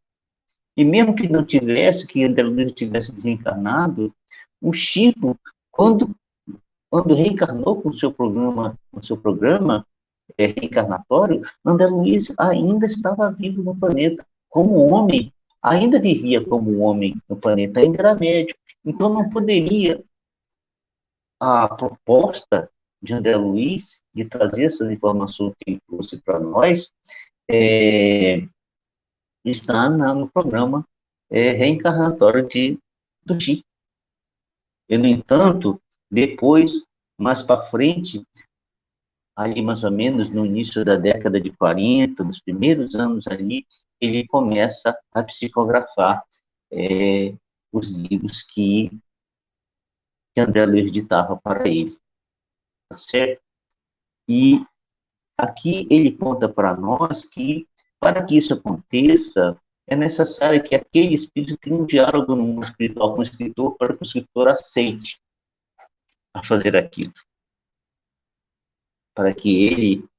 E mesmo que não tivesse, que André Luiz tivesse desencarnado, o Chico, quando reencarnou com o seu programa reencarnatório, André Luiz ainda estava vivo no planeta, como homem, ainda vivia como homem no planeta, ainda era médico. Então não poderia a proposta de André Luiz de trazer essas informações que ele trouxe para nós está no programa reencarnatório do Chico. E, no entanto, depois, mais para frente, ali mais ou menos no início da década de 40, nos primeiros anos ali, ele começa a psicografar os livros que André Luiz ditava para ele, tá certo? E aqui ele conta para nós que, para que isso aconteça, é necessário que aquele espírito tenha um diálogo no mundo espiritual com o escritor, para que o escritor aceite a fazer aquilo, para que ele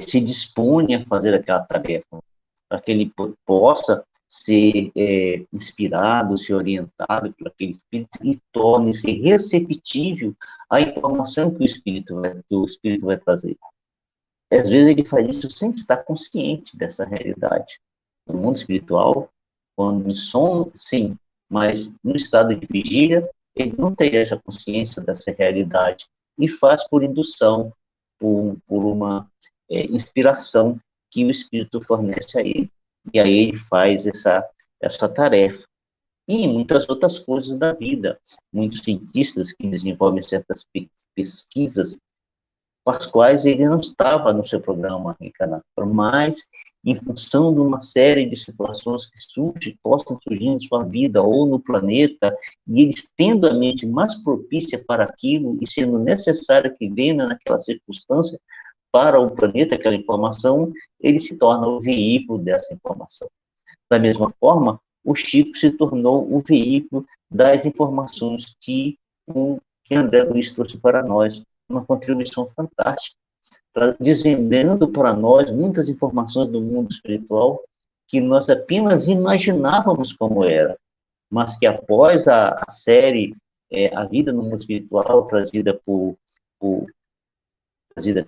se disponha a fazer aquela tarefa, para que ele possa ser inspirado, ser orientado por aquele espírito e torne-se receptível à informação que o espírito vai trazer. Às vezes ele faz isso sem estar consciente dessa realidade. No mundo espiritual, quando em som, sim, mas no estado de vigília, ele não tem essa consciência dessa realidade e faz por indução, por uma inspiração que o espírito fornece a ele. E aí ele faz essa tarefa. e muitas outras coisas da vida. Muitos cientistas que desenvolvem certas pesquisas, para as quais ele não estava no seu programa reencarnatório, mas em função de uma série de situações que possam surgir em sua vida ou no planeta, e eles tendo a mente mais propícia para aquilo e sendo necessário que venha naquela circunstância para o planeta aquela informação, ele se torna o veículo dessa informação. Da mesma forma, o Chico se tornou o veículo das informações que André Luiz trouxe para nós, uma contribuição fantástica, desvendando para nós muitas informações do mundo espiritual que nós apenas imaginávamos como era, mas que após a série A Vida no Mundo Espiritual, trazida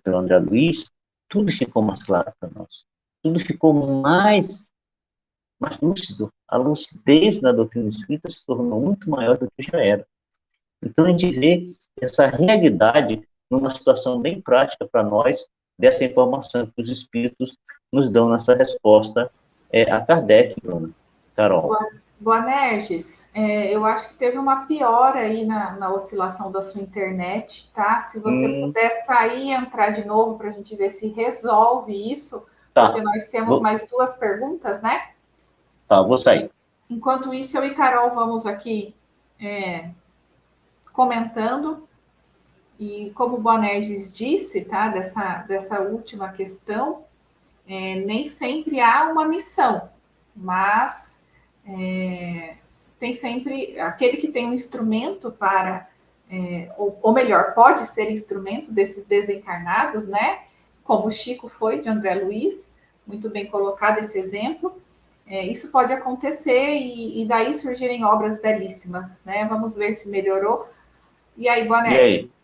pelo André Luiz, tudo ficou mais claro para nós. Tudo ficou mais lúcido. A lucidez na doutrina espírita se tornou muito maior do que já era. Então, a gente vê essa realidade numa situação bem prática para nós, dessa informação que os espíritos nos dão nessa resposta a Kardec, Bruna. Carol. Boanerges, eu acho que teve uma piora aí na oscilação da sua internet, tá? Se você puder sair e entrar de novo para a gente ver se resolve isso, tá. Porque nós temos mais 2 perguntas, né? Tá, vou sair. Enquanto isso, eu e Carol vamos aqui comentando. E como o Boanerges disse, tá? Dessa última questão, nem sempre há uma missão, mas tem sempre aquele que tem um instrumento para, ou melhor, pode ser instrumento desses desencarnados, né? Como o Chico foi de André Luiz, muito bem colocado esse exemplo. Isso pode acontecer e daí surgirem obras belíssimas, né? Vamos ver se melhorou. E aí, Boanerges?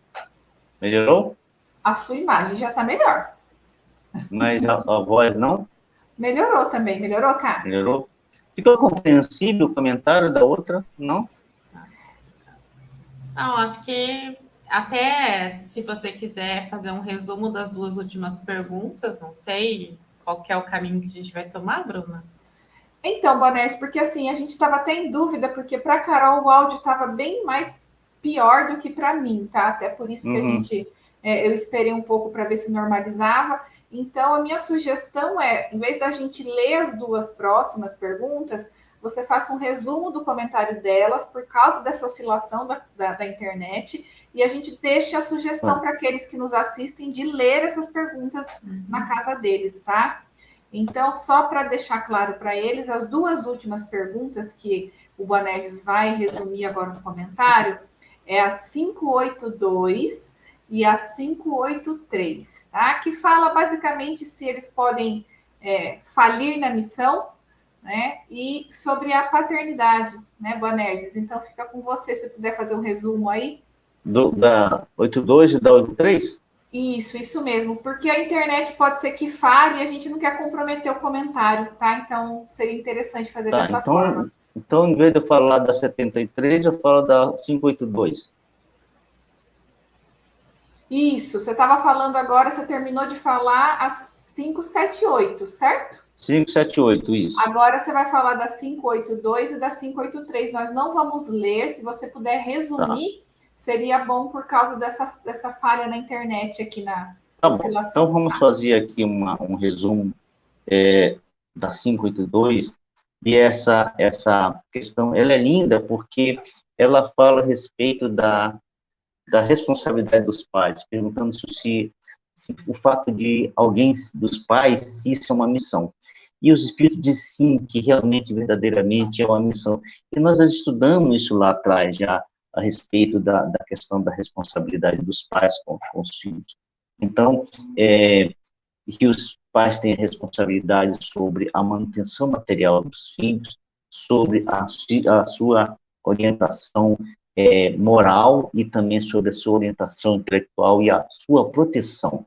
Melhorou? A sua imagem já está melhor. Mas a voz não? Melhorou também. Melhorou, cara? Melhorou. Ficou compreensível o comentário da outra? Não? Não, acho que até se você quiser fazer um resumo das 2 últimas perguntas, não sei qual que é o caminho que a gente vai tomar, Bruna. Então, Boanerges, porque assim, a gente estava até em dúvida, porque para a Carol o áudio estava bem mais pior do que para mim, tá? Até por isso que eu esperei um pouco para ver se normalizava. Então, a minha sugestão em vez da gente ler as 2 próximas perguntas, você faça um resumo do comentário delas por causa dessa oscilação da internet e a gente deixe a sugestão para aqueles que nos assistem de ler essas perguntas na casa deles, tá? Então, só para deixar claro para eles, as 2 últimas perguntas que o Boanerges vai resumir agora no comentário é a 582 e a 583, tá? Que fala basicamente se eles podem falir na missão, né? E sobre a paternidade, né, Boanerges? Então, fica com você, se puder fazer um resumo aí. Da 82 e da 83? Isso mesmo, porque a internet pode ser que falhe e a gente não quer comprometer o comentário, tá? Então, seria interessante fazer dessa forma. Então, em vez de eu falar da 73, eu falo da 582. Isso, você estava falando agora, você terminou de falar a 578, certo? 578, isso. Agora você vai falar da 582 e da 583. Nós não vamos ler, se você puder resumir, seria bom por causa dessa falha na internet aqui na oscilação. Então, vamos fazer aqui um resumo da 582. E essa questão, ela é linda porque ela fala a respeito da responsabilidade dos pais, perguntando se o fato de alguém, dos pais, se isso é uma missão. E os espíritos dizem sim, que realmente, verdadeiramente é uma missão. E nós estudamos isso lá atrás, já, a respeito da questão da responsabilidade dos pais com os filhos. Então, que os pais têm a responsabilidade sobre a manutenção material dos filhos, sobre a sua orientação moral e também sobre a sua orientação intelectual e a sua proteção,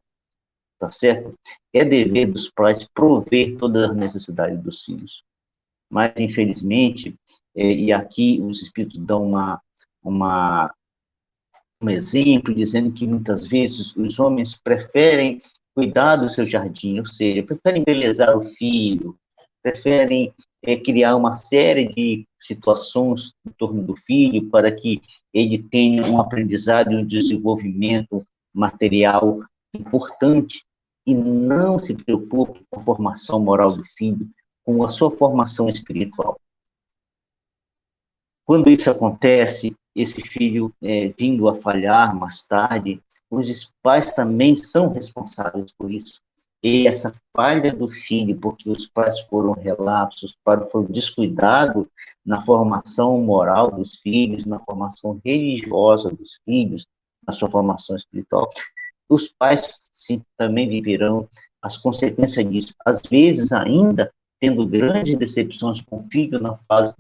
tá certo? É dever dos pais prover todas as necessidades dos filhos. Mas, infelizmente, e aqui os espíritos dão um exemplo, dizendo que muitas vezes os homens preferem cuidar do seu jardim, ou seja, preferem embelezar o filho, preferem criar uma série de situações em torno do filho para que ele tenha um aprendizado e um desenvolvimento material importante e não se preocupe com a formação moral do filho, com a sua formação espiritual. Quando isso acontece, esse filho vindo a falhar mais tarde, os pais também são responsáveis por isso. E essa falha do filho, porque os pais foram relapsos, foram descuidados na formação moral dos filhos, na formação religiosa dos filhos, na sua formação espiritual, os pais sim, também viverão as consequências disso. Às vezes, ainda tendo grandes decepções com o filho na fase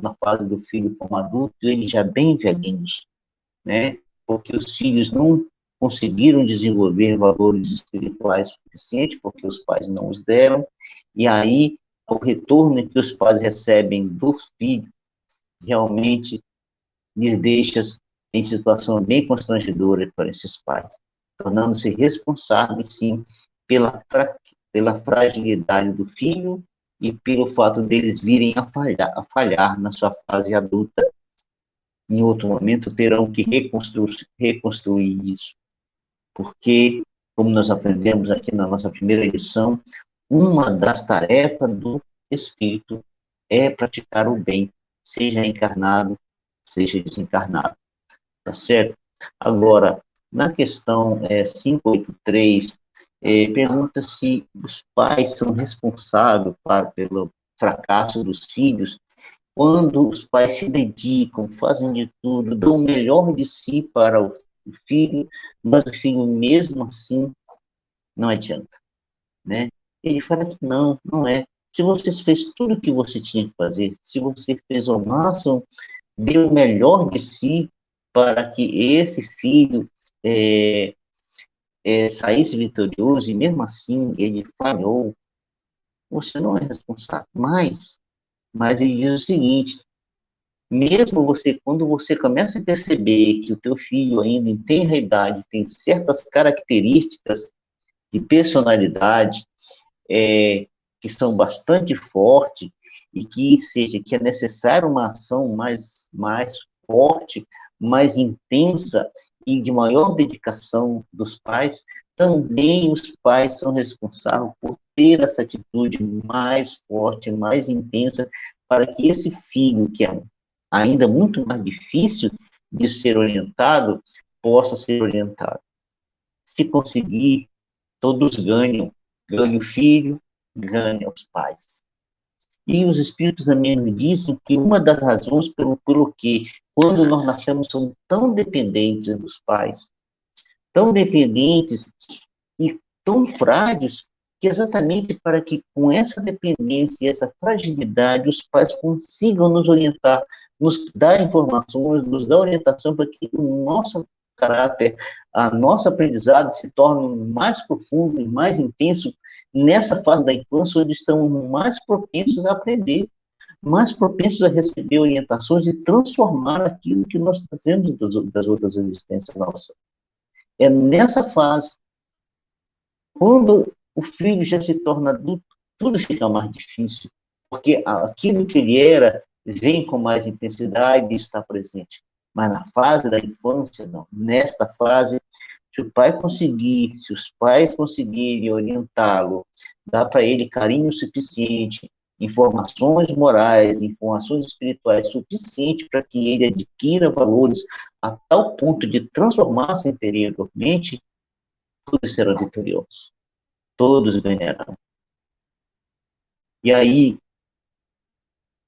do filho como adulto, eles já bem velhinhos, né? Porque os filhos não conseguiram desenvolver valores espirituais suficientes, porque os pais não os deram, e aí o retorno que os pais recebem do filho realmente lhes deixa em situação bem constrangedora para esses pais, tornando-se responsáveis, sim, pela fragilidade do filho e pelo fato deles virem a falhar na sua fase adulta. Em outro momento, terão que reconstruir isso. Porque, como nós aprendemos aqui na nossa primeira lição, uma das tarefas do Espírito é praticar o bem, seja encarnado, seja desencarnado. Tá certo? Agora, na questão 583, pergunta se os pais são responsáveis pelo fracasso dos filhos, quando os pais se dedicam, fazem de tudo, dão o melhor de si para o filho, mas o filho mesmo assim não adianta, né? Ele fala que não é. Se você fez tudo o que você tinha que fazer, se você fez o máximo, deu o melhor de si para que esse filho saísse vitorioso, e mesmo assim ele falhou, você não é responsável. Mas ele diz o seguinte: mesmo quando você começa a perceber que o teu filho ainda em tenra idade tem certas características de personalidade que são bastante fortes e que é necessário uma ação mais forte, mais intensa e de maior dedicação dos pais, também os pais são responsáveis por ter essa atitude mais forte, mais intensa, para que esse filho, que é ainda muito mais difícil de ser orientado, possa ser orientado. Se conseguir, todos ganham. Ganha o filho, ganha os pais. E os espíritos também me dizem que uma das razões pelo que, quando nós nascemos, somos tão dependentes dos pais, tão dependentes e tão frágeis, que exatamente para que com essa dependência e essa fragilidade os pais consigam nos orientar, nos dar informações, nos dar orientação para que o nosso caráter, a nosso aprendizado se torne mais profundo e mais intenso nessa fase da infância, onde estamos mais propensos a aprender, mais propensos a receber orientações e transformar aquilo que nós trazemos das outras existências nossas. É nessa fase, quando o filho já se torna adulto, tudo fica mais difícil, porque aquilo que ele era vem com mais intensidade e está presente. Mas na fase da infância, não. Nesta fase, se os pais conseguirem orientá-lo, dar para ele carinho suficiente, informações morais, informações espirituais suficientes para que ele adquira valores a tal ponto de transformar-se interiormente, tudo será vitorioso. Todos ganharão. E aí,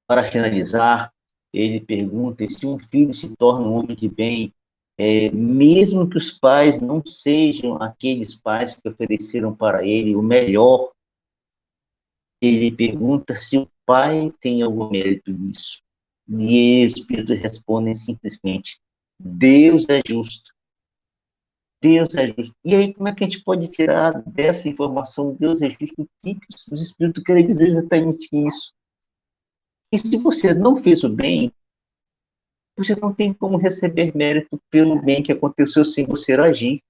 para finalizar, ele pergunta se um filho se torna um homem de bem, mesmo que os pais não sejam aqueles pais que ofereceram para ele o melhor. Ele pergunta se o pai tem algum mérito nisso. E os espíritos respondem simplesmente: Deus é justo. Deus é justo. E aí, como é que a gente pode tirar dessa informação, Deus é justo, o que os espíritos querem dizer exatamente isso? E se você não fez o bem, você não tem como receber mérito pelo bem que aconteceu sem você agir.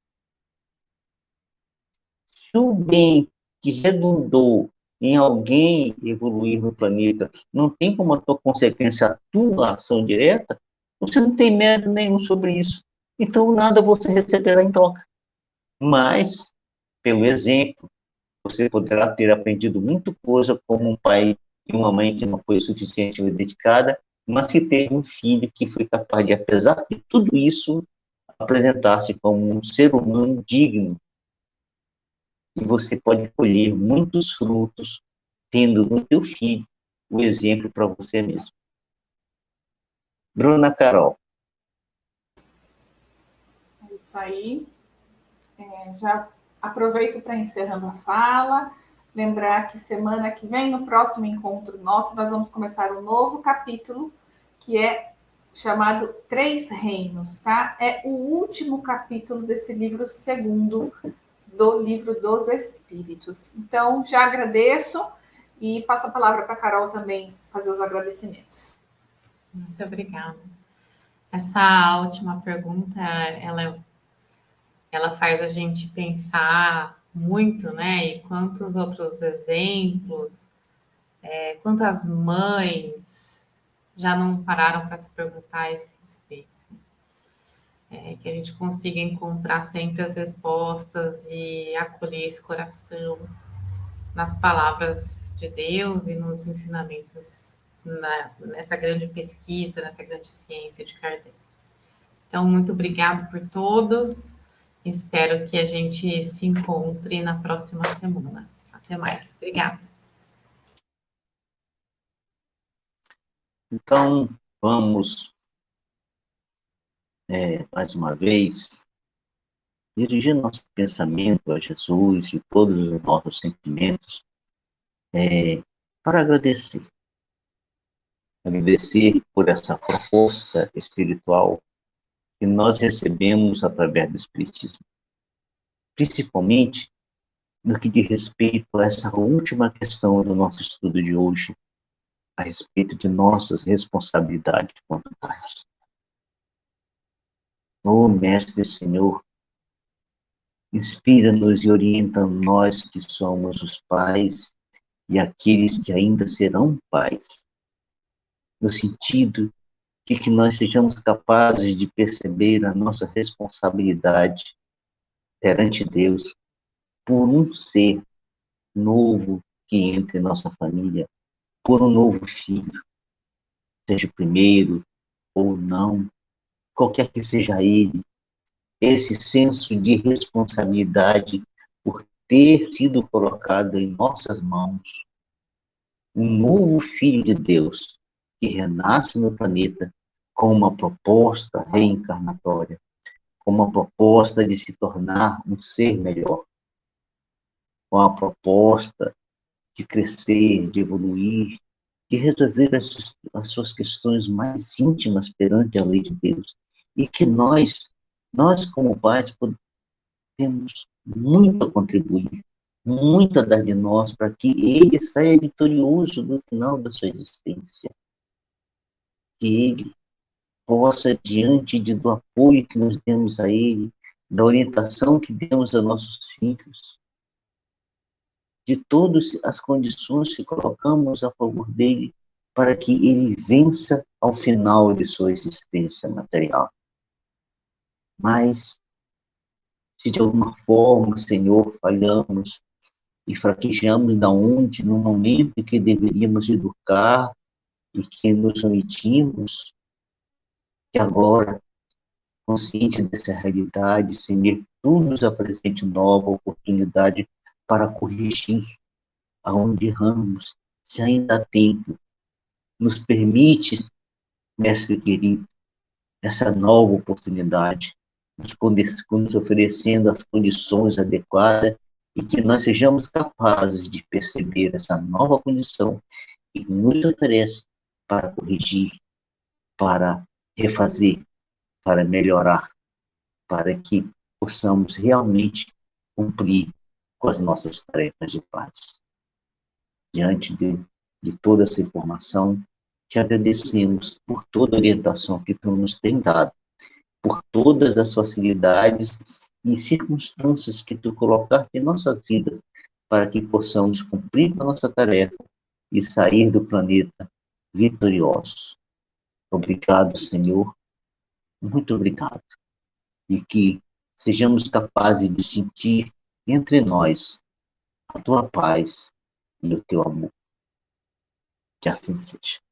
Se o bem que redundou em alguém evoluir no planeta, não tem como a tua consequência a tua ação direta, você não tem mérito nenhum sobre isso. Então, nada você receberá em troca. Mas, pelo exemplo, você poderá ter aprendido muita coisa como um pai e uma mãe que não foi suficientemente dedicada, mas que teve um filho que foi capaz de, apesar de tudo isso, apresentar-se como um ser humano digno. E você pode colher muitos frutos tendo no teu filho o exemplo para você mesmo. Bruna Carol. É isso aí. Já aproveito para encerrando a fala, lembrar que semana que vem, no próximo encontro nosso, nós vamos começar um novo capítulo, que é chamado Três Reinos, tá? É o último capítulo desse livro segundo do Livro dos Espíritos. Então, já agradeço e passo a palavra para a Carol também fazer os agradecimentos. Muito obrigada. Essa última pergunta, ela faz a gente pensar muito, né? E quantos outros exemplos, quantas mães já não pararam para se perguntar a esse respeito. Que a gente consiga encontrar sempre as respostas e acolher esse coração nas palavras de Deus e nos ensinamentos nessa grande pesquisa, nessa grande ciência de Kardec. Então, muito obrigada por todos. Espero que a gente se encontre na próxima semana. Até mais. Obrigada. Então, vamos, mais uma vez, dirigir nosso pensamento a Jesus e todos os nossos sentimentos para agradecer. Agradecer por essa proposta espiritual que nós recebemos através do Espiritismo. Principalmente no que diz respeito a essa última questão do nosso estudo de hoje, a respeito de nossas responsabilidades quanto pais. Ô Mestre Senhor, inspira-nos e orienta nós que somos os pais e aqueles que ainda serão pais, no sentido de que nós sejamos capazes de perceber a nossa responsabilidade perante Deus por um ser novo que entre em nossa família, por um novo filho, seja o primeiro ou não, qualquer que seja ele, esse senso de responsabilidade por ter sido colocado em nossas mãos um novo filho de Deus que renasce no planeta com uma proposta reencarnatória, com uma proposta de se tornar um ser melhor, com a proposta de crescer, de evoluir, de resolver as suas questões mais íntimas perante a lei de Deus. E que nós como pais, temos muito a contribuir, muito a dar de nós para que ele saia vitorioso no final da sua existência. Que ele possa, diante do apoio que nós demos a ele, da orientação que demos a nossos filhos, de todas as condições que colocamos a favor dele, para que ele vença ao final de sua existência material. Mas, se de alguma forma, Senhor, falhamos e fraquejamos da onde, no momento em que deveríamos educar e que nos omitimos, que agora, consciente dessa realidade, Senhor, tu nos apresente nova oportunidade para corrigir aonde erramos, se ainda há tempo. Nos permite, Mestre querido, essa nova oportunidade, nos oferecendo as condições adequadas e que nós sejamos capazes de perceber essa nova condição que nos oferece para corrigir, para refazer, para melhorar, para que possamos realmente cumprir com as nossas tarefas de paz. Diante de toda essa informação, te agradecemos por toda a orientação que tu nos tem dado, por todas as facilidades e circunstâncias que tu colocaste em nossas vidas, para que possamos cumprir a nossa tarefa e sair do planeta vitoriosos. Obrigado, Senhor. Muito obrigado. E que sejamos capazes de sentir entre nós a tua paz e o teu amor. Que assim seja.